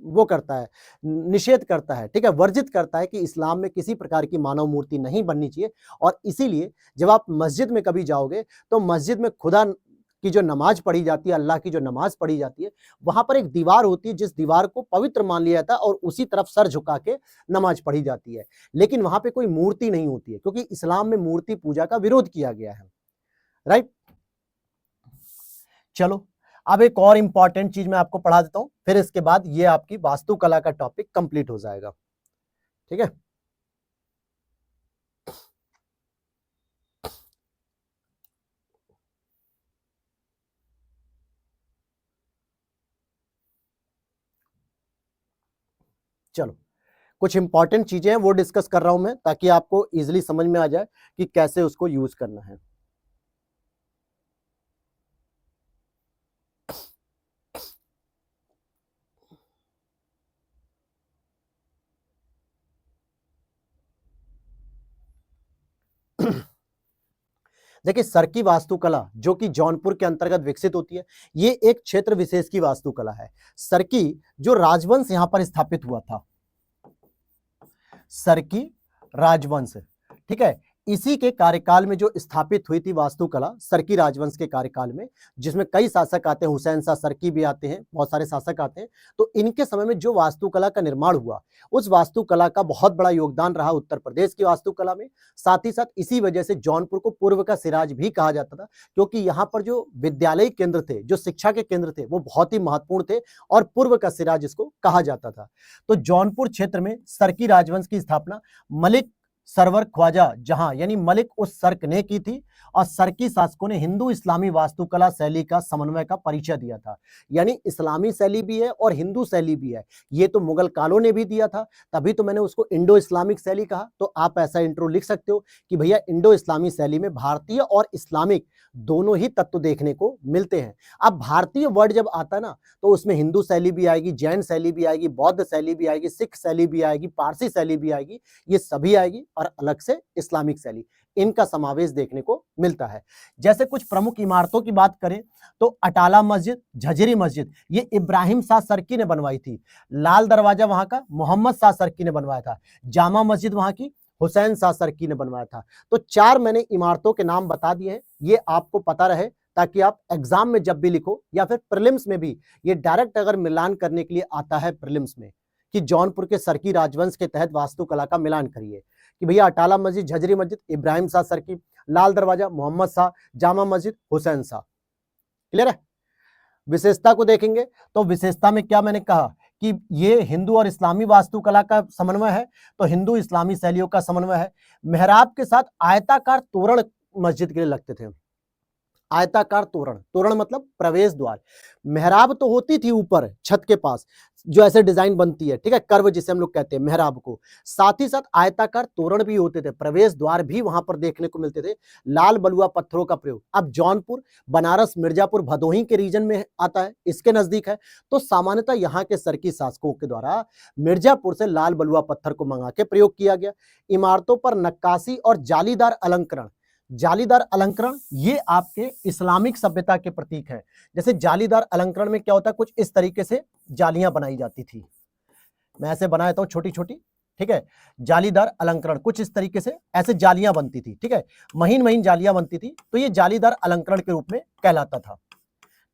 वो करता है, निषेध करता है, ठीक है, वर्जित करता है कि इस्लाम में किसी प्रकार की मानव मूर्ति नहीं बननी चाहिए। और इसीलिए जब आप मस्जिद में कभी जाओगे तो मस्जिद में खुदा की जो नमाज पढ़ी जाती है, अल्लाह की जो नमाज पढ़ी जाती है, वहां पर एक दीवार होती है जिस दीवार को पवित्र मान लिया जाता है और उसी तरफ सर झुका के नमाज पढ़ी जाती है। लेकिन वहां पे कोई मूर्ति नहीं होती है, क्योंकि इस्लाम में मूर्ति पूजा का विरोध किया गया है, राइट। चलो अब एक और इंपॉर्टेंट चीज मैं आपको पढ़ा देता हूं, फिर इसके बाद ये आपकी वास्तुकला का टॉपिक कंप्लीट हो जाएगा, ठीक है। चलो कुछ इंपॉर्टेंट चीजें हैं वो डिस्कस कर रहा हूं मैं, ताकि आपको इजीली समझ में आ जाए कि कैसे उसको यूज करना है। देखिए, सरकी वास्तुकला जो कि जौनपुर के अंतर्गत विकसित होती है, ये एक क्षेत्र विशेष की वास्तुकला है। सरकी जो राजवंश यहां पर स्थापित हुआ था, सरकी राजवंश, ठीक है, इसी के कार्यकाल में जो स्थापित हुई थी वास्तुकला, सरकी राजवंश के कार्यकाल में, जिसमें कई शासक आते हैं, हुसैन शाह सरकी भी आते हैं, बहुत सारे शासक आते हैं। तो इनके समय में जो वास्तुकला का निर्माण हुआ, उस वास्तुकला का बहुत बड़ा योगदान रहा उत्तर प्रदेश की वास्तुकला में। साथ ही साथ इसी वजह से जौनपुर को पूर्व का सिराज भी कहा जाता था, क्योंकि यहाँ पर जो विद्यालय केंद्र थे, जो शिक्षा के केंद्र थे, वो बहुत ही महत्वपूर्ण थे और पूर्व का सिराज इसको कहा जाता था। तो जौनपुर क्षेत्र में सरकी राजवंश की स्थापना मलिक सरवर ख्वाजा जहां यानी मलिक उस सर्क ने की थी और सर्की शासकों ने हिंदू इस्लामी वास्तुकला शैली का समन्वय का परिचय दिया था। यानी इस्लामी शैली भी है और हिंदू शैली भी है। ये तो मुगल कालों ने भी दिया था, तभी तो मैंने उसको इंडो इस्लामिक शैली कहा। तो आप ऐसा इंट्रो लिख सकते हो कि भैया इंडो इस्लामी शैली में भारतीय और इस्लामिक दोनों ही तत्व देखने को मिलते हैं। अब भारतीय वर्ड जब आता है ना, तो उसमें हिंदू शैली भी आएगी, जैन शैली भी आएगी, बौद्ध शैली भी आएगी, सिख शैली भी आएगी, पारसी शैली भी आएगी, ये सभी आएगी, और अलग से इस्लामिक शैली, इनका समावेश देखने को मिलता है। जैसे कुछ प्रमुख इमारतों की बात करें तो अटाला मस्जिद, झजरी मस्जिद, ये इब्राहिम शाह सर्की ने बनवाई थी। लाल दरवाजा वहां का मोहम्मद शाह सर्की ने बनवाया था। जामा मस्जिद वहां की हुसैन शाह सर्की ने बनवाया था। तो 4 मैंने इमारतों के नाम बता दिए हैं, ये आपको पता रहे ताकि आप एग्जाम में जब भी लिखो या फिर प्रीलिम्स में भी, ये डायरेक्ट अगर मिलान करने के लिए आता है प्रीलिम्स में कि जौनपुर के सर्की राजवंश के तहत वास्तुकला का मिलान करिए, कि भैया अटाला मस्जिद, झजरी मस्जिद, इब्राहिम शाह सर्की, लाल दरवाजा मोहम्मद शाह, जामा मस्जिद हुसैन शाह। क्लियर है। विशेषता को देखेंगे तो विशेषता में क्या मैंने कहा कि ये हिंदू और इस्लामी वास्तुकला का समन्वय है, तो हिंदू इस्लामी शैलियों का समन्वय है। मेहराब के साथ आयताकार तोरण मस्जिद के लिए लगते थे। आयताकार तोरण, तोरण मतलब प्रवेश द्वार। मेहराब तो होती थी ऊपर छत के पास, जो ऐसे डिजाइन बनती है, ठीक है, कर्व जिसे हम लोग कहते हैं मेहराब को। साथ ही साथ आयताकार तोरण भी होते थे, प्रवेश द्वार भी वहां पर देखने को मिलते थे। लाल बलुआ पत्थरों का प्रयोग, अब जौनपुर, बनारस, मिर्जापुर, भदोही के रीजन में आता है, इसके नजदीक है, तो सामान्यतः यहाँ के सर्की शासकों के द्वारा मिर्जापुर से लाल बलुआ पत्थर को मंगा के प्रयोग किया गया। इमारतों पर नक्काशी और जालीदार अलंकरण, जालीदार अलंकरण ये आपके इस्लामिक सभ्यता के प्रतीक है। जैसे जालीदार अलंकरण में क्या होता है, कुछ इस तरीके से जालियां बनाई जाती थी, मैं ऐसे बना देता हूं छोटी छोटी, ठीक है। जालीदार अलंकरण कुछ इस तरीके से ऐसे जालियां बनती थी, ठीक है, महीन महीन जालियां बनती थी, तो ये जालीदार अलंकरण के रूप में कहलाता था,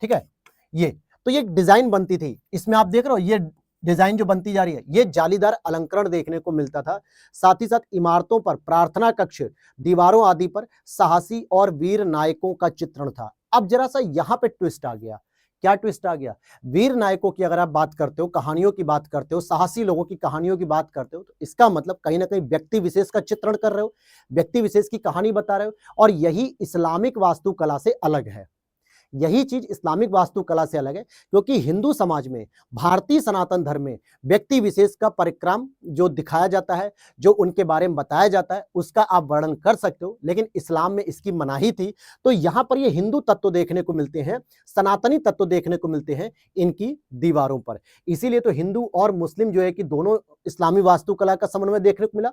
ठीक है। ये तो ये डिजाइन बनती थी, इसमें आप देख रहे हो ये डिजाइन जो बनती जा रही है, ये जालीदार अलंकरण देखने को मिलता था। साथ ही साथ इमारतों पर, प्रार्थना कक्ष, दीवारों आदि पर साहसी और वीर नायकों का चित्रण था। अब जरा सा यहां पे ट्विस्ट आ गया। क्या ट्विस्ट आ गया? वीर नायकों की अगर आप बात करते हो, कहानियों की बात करते हो, साहसी लोगों की कहानियों की बात करते हो, तो इसका मतलब कहीं ना कहीं व्यक्ति विशेष का चित्रण कर रहे हो, व्यक्ति विशेष की कहानी बता रहे हो, और यही इस्लामिक वास्तुकला से अलग है। यही चीज इस्लामिक वास्तुकला से अलग है, क्योंकि हिंदू समाज में, भारतीय सनातन धर्म में व्यक्ति विशेष का परिक्रम जो दिखाया जाता है, जो उनके बारे में बताया जाता है, उसका आप वर्णन कर सकते हो, लेकिन इस्लाम में इसकी मनाही थी। तो यहां पर ये हिंदू तत्व देखने को मिलते हैं, सनातनी तत्व देखने को मिलते हैं इनकी दीवारों पर। इसीलिए तो हिंदू और मुस्लिम जो है कि दोनों इस्लामी वास्तुकला का समन्वय देखने को मिला।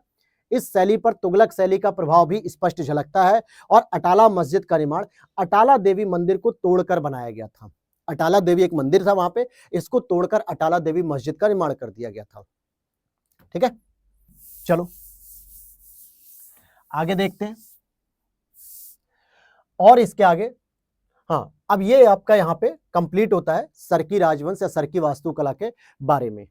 इस शैली पर तुगलक शैली का प्रभाव भी स्पष्ट झलकता है। और अटाला मस्जिद का निर्माण अटाला देवी मंदिर को तोड़कर बनाया गया था। अटाला देवी एक मंदिर था वहां पे, इसको तोड़कर अटाला देवी मस्जिद का निर्माण कर दिया गया था। ठीक है, चलो आगे देखते हैं। और इसके आगे, हाँ, अब ये आपका यहां पे कंप्लीट होता है सर्की राजवंश या सर्की वास्तुकला के बारे में।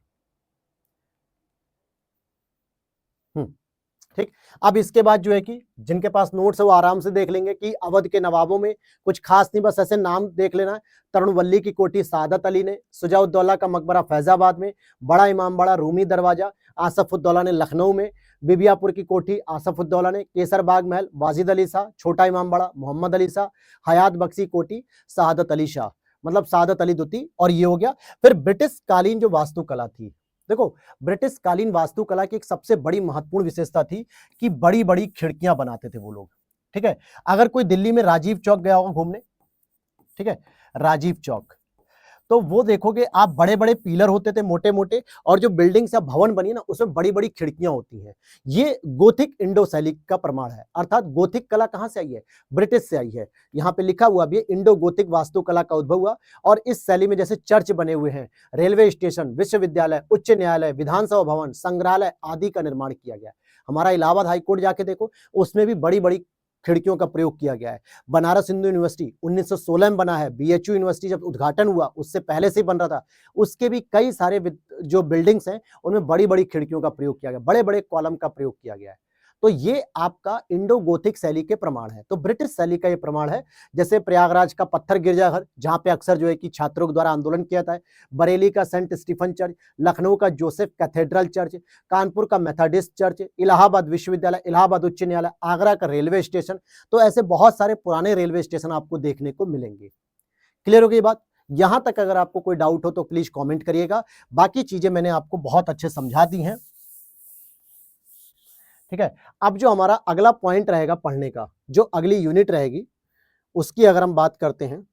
ठीक, अब इसके बाद जो है कि जिनके पास नोट्स है वो आराम से देख लेंगे कि अवध के नवाबों में कुछ खास नहीं, बस ऐसे नाम देख लेना है। तरुणवल्ली की कोठी सादत अली ने, सुजाउद्दौला का मकबरा फैजाबाद में, बड़ा इमामबाड़ा रूमी दरवाजा आसफुद्दौला ने लखनऊ में, बिबियापुर की कोठी आसफुद्दौला ने, केसरबाग महल वाजिद अली शाह, छोटा इमामबाड़ा मोहम्मद अली शाह, हयात बख्शी कोठी सादत अली शाह, मतलब सादत अली दुती। और ये हो गया। फिर ब्रिटिश कालीन जो वास्तुकला थी, देखो ब्रिटिश कालीन वास्तुकला की एक सबसे बड़ी महत्वपूर्ण विशेषता थी कि बड़ी बड़ी खिड़कियां बनाते थे वो लोग। ठीक है, अगर कोई दिल्ली में राजीव चौक गया होगा घूमने, ठीक है, राजीव चौक, तो वो देखोगे आप बड़े बड़े पिलर होते थे मोटे मोटे, और जो बिल्डिंग्स या भवन बनी ना उसमें बड़ी बड़ी खिड़कियां होती हैं। ये गोथिक इंडो शैली का प्रमाण है, अर्थात गोथिक कला कहां से आई है? ब्रिटिश से आई है। यहाँ पे लिखा हुआ भी है इंडो गोथिक वास्तुकला का उद्भव हुआ, और इस शैली में जैसे चर्च बने हुए हैं, रेलवे स्टेशन, विश्वविद्यालय, उच्च न्यायालय, विधानसभा भवन, संग्रहालय आदि का निर्माण किया गया है। हमारा इलाहाबाद हाईकोर्ट जाके देखो, उसमें भी बड़ी बड़ी खिड़कियों का प्रयोग किया गया है। बनारस हिंदू यूनिवर्सिटी 1916 में बना है। बीएचयू यूनिवर्सिटी जब उद्घाटन हुआ उससे पहले से ही बन रहा था, उसके भी कई सारे जो बिल्डिंग्स हैं उनमें बड़ी बड़ी खिड़कियों का प्रयोग किया गया, बड़े बड़े कॉलम का प्रयोग किया गया है। तो ये आपका इंडो गोथिक शैली के प्रमाण है। तो ब्रिटिश शैली का ये प्रमाण है, जैसे प्रयागराज का पत्थर गिरजाघर जहां पे अक्सर जो है कि छात्रों के द्वारा आंदोलन किया जाता है, बरेली का सेंट स्टीफन चर्च, लखनऊ का जोसेफ कैथेड्रल चर्च, कानपुर का मेथोडिस्ट चर्च, इलाहाबाद विश्वविद्यालय, इलाहाबाद उच्च न्यायालय, आगरा का रेलवे स्टेशन। तो ऐसे बहुत सारे पुराने रेलवे स्टेशन आपको देखने को मिलेंगे। क्लियर हो गई बात? यहां तक अगर आपको कोई डाउट हो तो प्लीज कमेंट करिएगा, बाकी चीजें मैंने आपको बहुत अच्छे समझा दी हैं। ठीक है, अब जो हमारा अगला पॉइंट रहेगा पढ़ने का, जो अगली यूनिट रहेगी उसकी अगर हम बात करते हैं,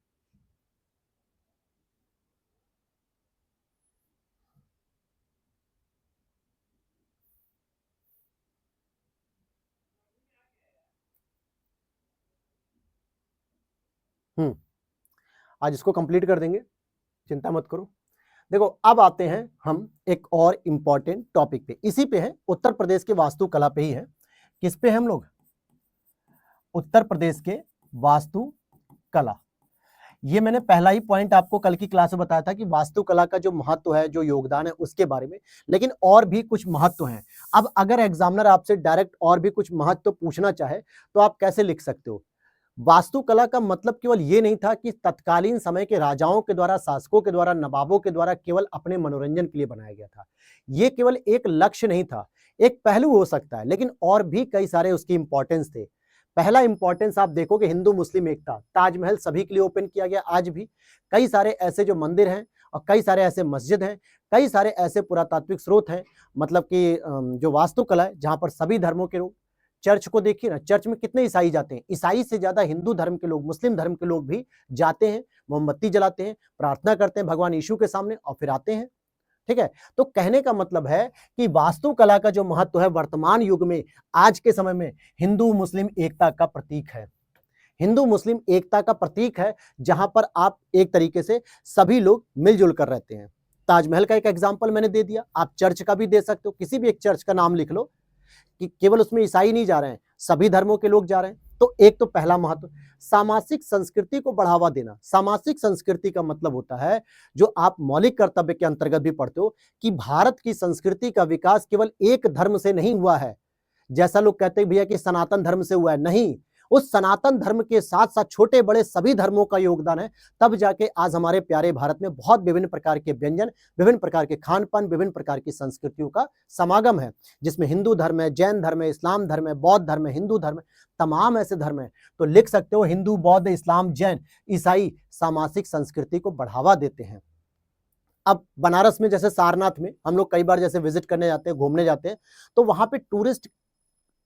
आज इसको कंप्लीट कर देंगे, चिंता मत करो। देखो अब आते हैं हम एक और इंपॉर्टेंट टॉपिक पे, इसी पे है, उत्तर प्रदेश के वास्तुकला पे ही है। किस पे है हम लोग? उत्तर प्रदेश के वास्तुकला। ये मैंने पहला ही पॉइंट आपको कल की क्लास में बताया था कि वास्तुकला का जो महत्व है, जो योगदान है उसके बारे में, लेकिन और भी कुछ महत्व हैं। अब अगर एग्जामिनर आपसे डायरेक्ट और भी कुछ महत्व पूछना चाहे तो आप कैसे लिख सकते हो? वास्तुकला का मतलब केवल ये नहीं था कि तत्कालीन समय के राजाओं के द्वारा, शासकों के द्वारा, नवाबों के द्वारा केवल अपने मनोरंजन के लिए बनाया गया था। ये केवल एक लक्ष्य नहीं था, एक पहलू हो सकता है, लेकिन और भी कई सारे उसकी इंपॉर्टेंस थे। पहला इंपॉर्टेंस आप देखोगे हिंदू मुस्लिम एकता, ताजमहल सभी के लिए ओपन किया गया। आज भी कई सारे ऐसे जो मंदिर हैं और कई सारे ऐसे मस्जिद हैं, कई सारे ऐसे पुरातात्विक स्रोत हैं, मतलब कि जो वास्तुकला है जहां पर सभी धर्मों के लोग, चर्च को देखिए ना, चर्च में कितने ईसाई जाते हैं, ईसाई से ज्यादा हिंदू धर्म के लोग, मुस्लिम धर्म के लोग भी जाते हैं, मोमबत्ती जलाते हैं, प्रार्थना करते हैं भगवान यीशु के सामने और फिर आते हैं। ठीक है, तो कहने का मतलब है कि वास्तुकला का जो महत्व है वर्तमान युग में, आज के समय में हिंदू मुस्लिम एकता का प्रतीक है। हिंदू मुस्लिम एकता का प्रतीक है, जहां पर आप एक तरीके से सभी लोग मिलजुल कर रहते हैं। ताजमहल का एक एग्जाम्पल मैंने दे दिया, आप चर्च का भी दे सकते हो, किसी भी एक चर्च का नाम लिख लो कि केवल उसमें ईसाई नहीं जा रहे हैं, सभी धर्मों के लोग जा रहे हैं। तो एक तो पहला महत्व, सामाजिक संस्कृति को बढ़ावा देना। सामाजिक संस्कृति का मतलब होता है, जो आप मौलिक कर्तव्य के अंतर्गत भी पढ़ते हो, कि भारत की संस्कृति का विकास केवल एक धर्म से नहीं हुआ है, जैसा लोग कहते हैं भैया कि सनातन धर्म से हुआ है, नहीं, उस सनातन धर्म के साथ साथ छोटे बड़े सभी धर्मों का योगदान है, तब जाके आज हमारे प्यारे भारत में बहुत विभिन्न प्रकार के व्यंजन, विभिन्न प्रकार के खान पान, विभिन्न प्रकार की संस्कृतियों का समागम है, जिसमें हिंदू धर्म है, जैन धर्म है, इस्लाम धर्म है, बौद्ध धर्म है, हिंदू धर्म है, तमाम ऐसे धर्म है। तो लिख सकते हो हिंदू, बौद्ध, इस्लाम, जैन, ईसाई सामाजिक संस्कृति को बढ़ावा देते हैं। अब बनारस में जैसे सारनाथ में हम लोग कई बार जैसे विजिट करने जाते हैं, घूमने जाते हैं, तो वहां पे टूरिस्ट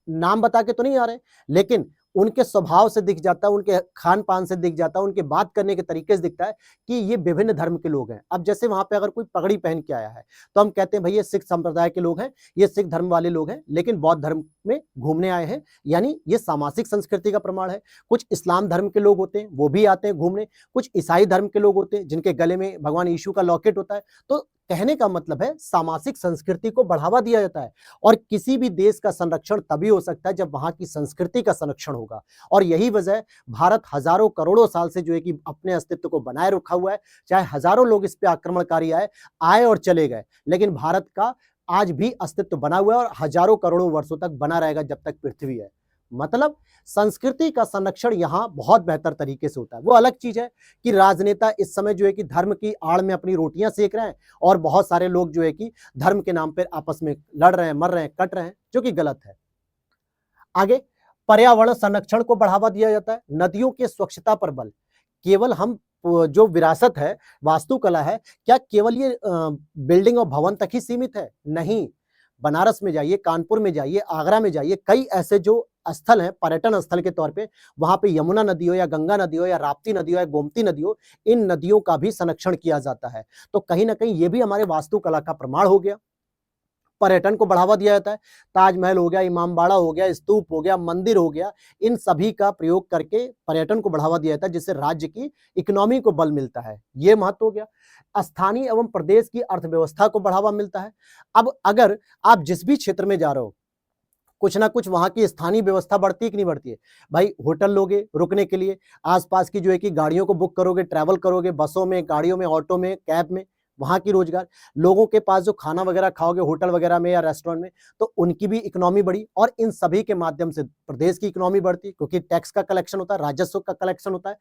नाम बता के तो नहीं आ रहे, लेकिन उनके स्वभाव से दिख जाता है, उनके खान पान से दिख जाता है, उनके बात करने के तरीके से दिखता है कि ये विभिन्न धर्म के लोग हैं। अब जैसे वहां पे अगर कोई पगड़ी पहन के आया है तो हम कहते हैं भाई ये सिख संप्रदाय के लोग हैं, ये सिख धर्म वाले लोग हैं, लेकिन बौद्ध धर्म में घूमने आए हैं, यानी ये सामाजिक संस्कृति का प्रमाण है। कुछ इस्लाम धर्म के लोग होते हैं, वो भी आते हैं घूमने, कुछ ईसाई धर्म के लोग होते हैं जिनके गले में भगवान यीशु का लॉकेट होता है। तो कहने का मतलब है सामाजिक संस्कृति को बढ़ावा दिया जाता है, और किसी भी देश का संरक्षण तभी हो सकता है जब वहां की संस्कृति का संरक्षण होगा। और यही वजह है, भारत हजारों करोड़ों साल से जो है कि अपने अस्तित्व को बनाए रखा हुआ है, चाहे हजारों लोग इस पे आक्रमणकारी आए और चले गए, लेकिन भारत का आज भी अस्तित्व बना हुआ है और हजारों करोड़ों वर्षों तक बना रहेगा जब तक पृथ्वी है। मतलब संस्कृति का संरक्षण यहाँ बहुत बेहतर तरीके से होता है। वो अलग चीज है कि राजनेता इस समय जो है कि धर्म की आड़ में अपनी रोटियां सेक रहे हैं, और बहुत सारे लोग जो है कि धर्म के नाम पर आपस में लड़ रहे हैं, मर रहे हैं, कट रहे हैं, जो कि गलत है। आगे, पर्यावरण संरक्षण को बढ़ावा दिया जाता है, नदियों की स्वच्छता पर बल। केवल हम जो विरासत है, वास्तुकला है, क्या केवल ये बिल्डिंग और भवन तक ही सीमित है? नहीं, बनारस में जाइए, कानपुर में जाइए, आगरा में जाइए, कई ऐसे जो स्थल हैं पर्यटन स्थल के तौर पे, वहां पे यमुना नदी हो या गंगा नदी हो या राप्ती नदी हो या गोमती नदी हो, इन नदियों का भी संरक्षण किया जाता है। तो कहीं ना कहीं ये भी हमारे वास्तुकला का प्रमाण हो गया। पर्यटन को बढ़ावा दिया जाता है, ताजमहल हो गया, इमामबाड़ा हो गया, स्तूप हो गया, मंदिर हो गया, इन सभी का प्रयोग करके पर्यटन को बढ़ावा दिया जाता है, जिससे राज्य की इकोनॉमी को बल मिलता है। ये महत्व हो गया। स्थानीय एवं प्रदेश की अर्थव्यवस्था को बढ़ावा मिलता है। अब अगर आप जिस भी क्षेत्र में जा रहे हो, कुछ ना कुछ वहां की स्थानीय व्यवस्था बढ़ती है कि नहीं बढ़ती है? भाई होटल लोगे रुकने के लिए, आसपास की जो है कि गाड़ियों को बुक करोगे, ट्रैवल करोगे, बसों में, गाड़ियों में, ऑटो में, कैब में, वहां की रोजगार, लोगों के पास जो खाना वगैरह खाओगे होटल वगैरह में या रेस्टोरेंट में, तो उनकी भी इकोनॉमी बढ़ी और इन सभी के माध्यम से प्रदेश की इकोनॉमी बढ़ती है, क्योंकि टैक्स का कलेक्शन होता है, राजस्व का कलेक्शन होता है।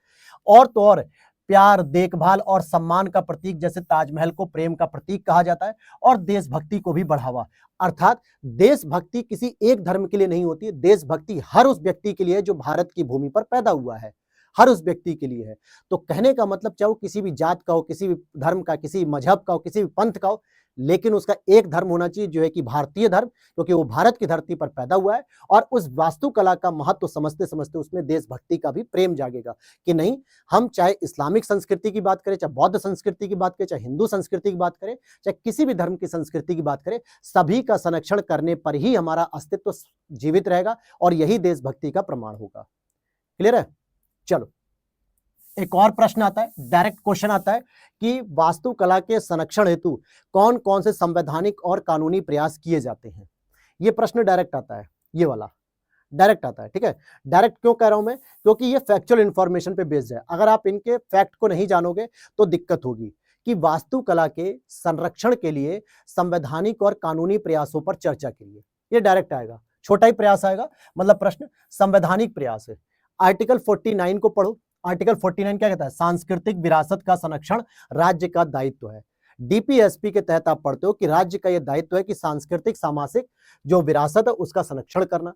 और तो और प्यार, देखभाल और सम्मान का प्रतीक जैसे ताजमहल को प्रेम का प्रतीक कहा जाता है, और देशभक्ति को भी बढ़ावा। अर्थात देशभक्ति किसी एक धर्म के लिए नहीं होती है, देशभक्ति हर उस व्यक्ति के लिए है जो भारत की भूमि पर पैदा हुआ है, हर उस व्यक्ति के लिए है। तो कहने का मतलब चाहे वो किसी भी जात का हो, किसी भी धर्म का, किसी मजहब का हो, किसी भी पंथ का हो, लेकिन उसका एक धर्म होना चाहिए जो है कि भारतीय धर्म, क्योंकि वो भारत की धरती पर पैदा हुआ है। और उस वास्तुकला का महत्व समझते समझते उसमें देशभक्ति का भी प्रेम जागेगा कि नहीं, हम चाहे इस्लामिक संस्कृति की बात करें, चाहे बौद्ध संस्कृति की बात करें, चाहे हिंदू संस्कृति की बात करें, चाहे किसी भी धर्म की संस्कृति की बात करें, सभी का संरक्षण करने पर ही हमारा अस्तित्व जीवित रहेगा और यही देशभक्ति का प्रमाण होगा। क्लियर है? चलो एक और प्रश्न आता है, डायरेक्ट क्वेश्चन आता है कि वास्तुकला के संरक्षण हेतु कौन कौन से संवैधानिक और कानूनी प्रयास किए जाते हैं। ये प्रश्न डायरेक्ट आता है, ये वाला डायरेक्ट आता है। ठीक है, डायरेक्ट क्यों कह रहा हूं मैं, क्योंकि ये फैक्चुअल इंफॉर्मेशन पे बेस्ड है। अगर आप इनके फैक्ट को नहीं जानोगे तो दिक्कत होगी कि वास्तुकला के संरक्षण के लिए संवैधानिक और कानूनी प्रयासों पर चर्चा के लिए ये डायरेक्ट आएगा, छोटा ही प्रयास आएगा, मतलब प्रश्न संवैधानिक प्रयास है। आर्टिकल 49 को पढ़ो। आर्टिकल 49 क्या कहता है? सांस्कृतिक विरासत का संरक्षण राज्य का दायित्व है। डीपीएसपी के तहत आप पढ़ते हो कि राज्य का यह दायित्व है कि सांस्कृतिक सामाजिक जो विरासत है उसका संरक्षण करना।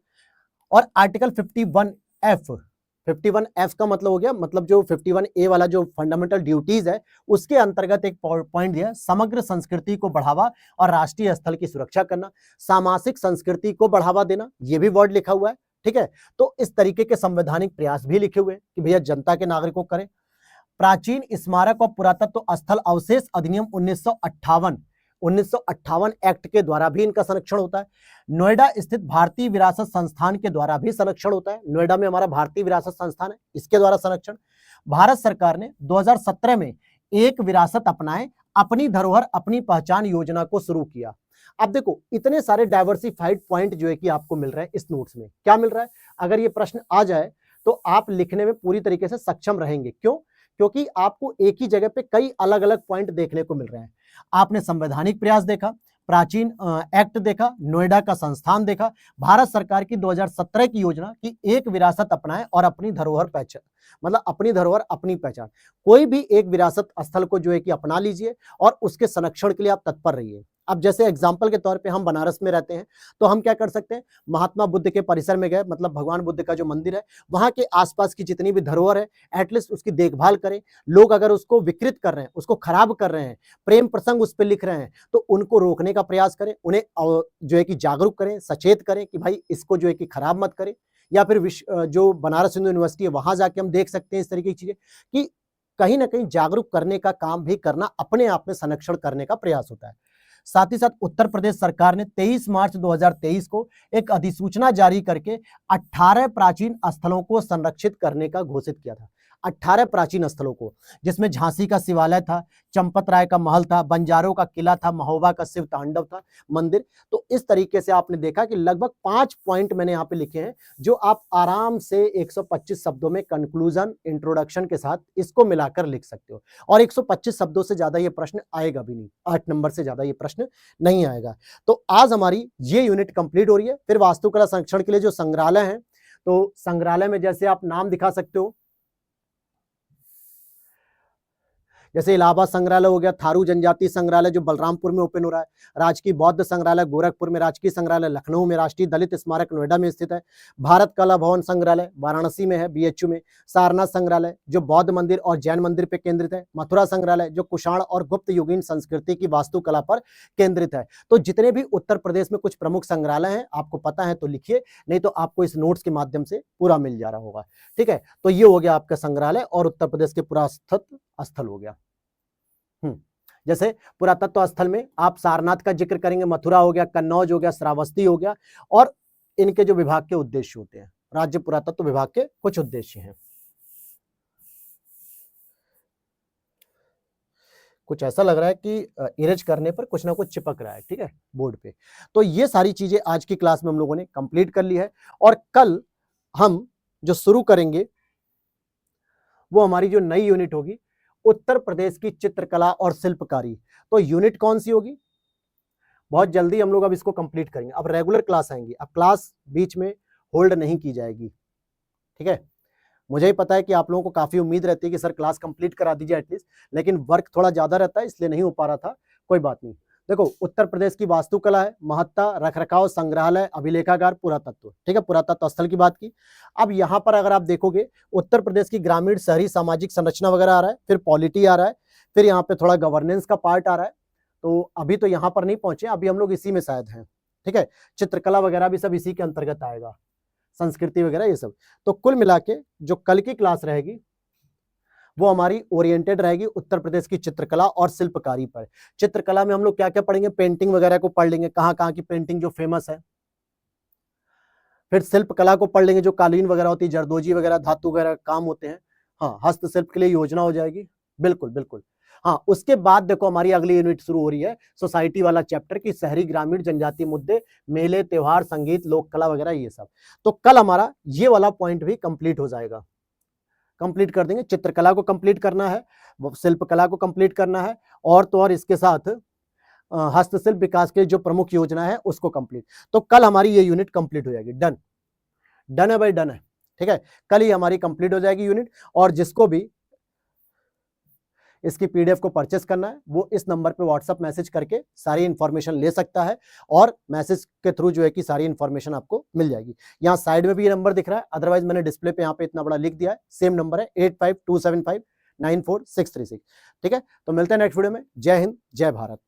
और आर्टिकल 51F का मतलब हो गया, मतलब जो 51A वाला जो फंडामेंटल ड्यूटीज है उसके अंतर्गत एक पॉइंट दिया, समग्र संस्कृति को बढ़ावा और राष्ट्रीय स्थल की सुरक्षा करना, सामाजिक संस्कृति को बढ़ावा देना, ये भी वर्ड लिखा हुआ है। ठीक है, तो इस तरीके के संवैधानिक प्रयास भी लिखे हुए हैं कि भैया जनता के नागरिकों करें। प्राचीन स्मारक और पुरातत्व स्थल अवशेष अधिनियम 1958 एक्ट के द्वारा भी इनका संरक्षण होता है। नोएडा स्थित भारतीय विरासत संस्थान के द्वारा भी संरक्षण होता है। नोएडा में हमारा भारतीय विरासत संस्थान है, इसके द्वारा संरक्षण। भारत सरकार ने 2017 में एक विरासत अपनाए, अपनी धरोहर अपनी पहचान योजना को शुरू किया। अब देखो इतने सारे डाइवर्सिफाइड पॉइंट जो है कि आपको मिल रहे हैं इस नोट्स में। क्या मिल रहा है? अगर ये प्रश्न आ जाए तो आप लिखने में पूरी तरीके से सक्षम रहेंगे। क्यों? क्योंकि आपको एक ही जगह पे कई अलग अलग पॉइंट देखने को मिल रहे हैं। आपने संवैधानिक प्रयास देखा, प्राचीन एक्ट देखा, नोएडा का संस्थान देखा, भारत सरकार की 2017 की योजना की एक विरासत अपनाएं और अपनी धरोहर पहचान, मतलब अपनी धरोहर अपनी पहचान। कोई भी एक विरासत स्थल को जो है कि अपना लीजिए और उसके संरक्षण के लिए आप तत्पर रहिए। अब जैसे एग्जाम्पल के तौर पे हम बनारस में रहते हैं तो हम क्या कर सकते हैं, महात्मा बुद्ध के परिसर में गए, मतलब भगवान बुद्ध का जो मंदिर है वहां के आसपास की जितनी भी धरोहर है एटलीस्ट उसकी देखभाल करें। लोग अगर उसको विकृत कर रहे हैं, उसको खराब कर रहे हैं, प्रेम प्रसंग उस पर लिख रहे हैं, तो उनको रोकने का प्रयास करें, उन्हें जो है कि जागरूक करें, सचेत करें कि भाई इसको जो है कि खराब मत करें। या फिर जो बनारस हिंदू यूनिवर्सिटी है वहां जाके हम देख सकते हैं इस तरीके की चीजें कि कहीं ना कहीं जागरूक करने का काम भी करना अपने आप में संरक्षण करने का प्रयास होता है। साथ ही साथ उत्तर प्रदेश सरकार ने 23 मार्च 2023 को एक अधिसूचना जारी करके 18 प्राचीन स्थलों को संरक्षित करने का घोषित किया था। 18 प्राचीन स्थलों को, जिसमें झांसी का शिवालय था, चंपत राय का महल था, बंजारों का किला था, महोबा का शिव तांडव था मंदिर। तो इस तरीके से आपने देखा कि लगभग 5 पॉइंट मैंने यहाँ पे लिखे हैं जो आप आराम से 125 शब्दों में कंक्लूजन इंट्रोडक्शन के साथ इसको मिलाकर लिख सकते हो। और 125 शब्दों से ज्यादा ये प्रश्न आएगा भी नहीं, 8 नंबर से ज्यादा ये प्रश्न नहीं आएगा। तो आज हमारी ये यूनिट कंप्लीट हो रही है। फिर वास्तुकला संरक्षण के लिए जो संग्रहालय है, तो संग्रहालय में जैसे आप नाम दिखा सकते हो, जैसे इलाहाबाद संग्रहालय हो गया, थारू जनजातीय संग्रहालय जो बलरामपुर में ओपन हो रहा है, राजकीय बौद्ध संग्रहालय गोरखपुर में, राजकीय संग्रहालय लखनऊ में, राष्ट्रीय दलित स्मारक नोएडा में स्थित है, भारत कला भवन संग्रहालय वाराणसी में है बीएचयू में, सारनाथ संग्रहालय जो बौद्ध मंदिर और जैन मंदिर पर केंद्रित है, मथुरा संग्रहालय जो कुषाण और गुप्त युगीन संस्कृति की वास्तुकला पर केंद्रित है। तो जितने भी उत्तर प्रदेश में कुछ प्रमुख संग्रहालय हैं आपको पता है तो लिखिए, नहीं तो आपको इस नोट्स के माध्यम से पूरा मिल जा रहा होगा। ठीक है, तो ये हो गया आपका संग्रहालय और उत्तर प्रदेश के पुरातत्व स्थल हो गया। जैसे पुरातत्व स्थल में आप सारनाथ का जिक्र करेंगे, मथुरा हो गया, कन्नौज हो गया, श्रावस्ती हो गया, और इनके जो विभाग के उद्देश्य होते हैं, राज्य पुरातत्व विभाग के कुछ उद्देश्य हैं। कुछ ऐसा लग रहा है कि इरेज करने पर कुछ ना कुछ चिपक रहा है, ठीक है, बोर्ड पे। तो ये सारी चीजें आज की क्लास में हम लोगों ने कंप्लीट कर ली है और कल हम जो शुरू करेंगे वो हमारी जो नई यूनिट होगी उत्तर प्रदेश की चित्रकला और शिल्पकारी, तो यूनिट कौन सी होगी? बहुत जल्दी हम लोग अब इसको कंप्लीट करेंगे। अब रेगुलर क्लास आएंगी, अब क्लास बीच में होल्ड नहीं की जाएगी, ठीक है। मुझे ही पता है कि आप लोगों को काफी उम्मीद रहती है कि सर क्लास कंप्लीट करा दीजिए एटलीस्ट, लेकिन वर्क थोड़ा ज्यादा रहता है इसलिए नहीं हो पा रहा था, कोई बात नहीं। देखो, उत्तर प्रदेश की वास्तुकला है, महत्ता, रखरखाव, संग्रहालय, अभिलेखागार, पुरातत्व, ठीक है, पुरातत्व स्थल की बात की। अब यहाँ पर अगर आप देखोगे, उत्तर प्रदेश की ग्रामीण शहरी सामाजिक संरचना वगैरह आ रहा है, फिर पॉलिटी आ रहा है, फिर यहाँ पे थोड़ा गवर्नेंस का पार्ट आ रहा है। तो अभी तो यहाँ पर नहीं पहुंचे, अभी हम लोग इसी में शायद हैं, ठीक है। चित्रकला वगैरह भी सब इसी के अंतर्गत आएगा, संस्कृति वगैरह ये सब। तो कुल मिला के जो कल की क्लास रहेगी वो हमारी ओरिएंटेड रहेगी उत्तर प्रदेश की चित्रकला और शिल्पकारी पर। चित्रकला में हम लोग क्या क्या पढ़ेंगे, पेंटिंग वगैरह को पढ़ लेंगे, कहाँ कहाँ की पेंटिंग जो फेमस है। फिर शिल्पकला को पढ़ लेंगे, जो कालीन वगैरह होती है, जरदोजी वगैरह, धातु वगैरह काम होते हैं। हाँ, हस्तशिल्प के लिए योजना हो जाएगी, बिल्कुल बिल्कुल। हाँ, उसके बाद देखो हमारी अगली यूनिट शुरू हो रही है सोसाइटी वाला चैप्टर की, शहरी ग्रामीण जनजातीय मुद्दे, मेले त्योहार, संगीत, लोक कला वगैरह ये सब। तो कल हमारा ये वाला पॉइंट भी कंप्लीट हो जाएगा, कंप्लीट कर देंगे। चित्रकला को कंप्लीट करना है, शिल्पकला को कंप्लीट करना है, और तो और इसके साथ हस्तशिल्प विकास के जो प्रमुख योजना है उसको कंप्लीट। तो कल हमारी ये यूनिट कंप्लीट हो जाएगी। डन, डन है भाई, डन है, ठीक है। कल ही हमारी कंप्लीट हो जाएगी यूनिट। और जिसको भी इसकी पीडीएफ को परचेस करना है वो इस नंबर पे व्हाट्सएप मैसेज करके सारी इंफॉर्मेशन ले सकता है, और मैसेज के थ्रू जो है कि सारी इंफॉर्मेशन आपको मिल जाएगी। यहाँ साइड में भी ये नंबर दिख रहा है, अदरवाइज मैंने डिस्प्ले पे यहाँ पे इतना बड़ा लिख दिया है, सेम नंबर है 8527594636, ठीक है। तो मिलते हैं नेक्स्ट वीडियो में। जय हिंद, जय भारत।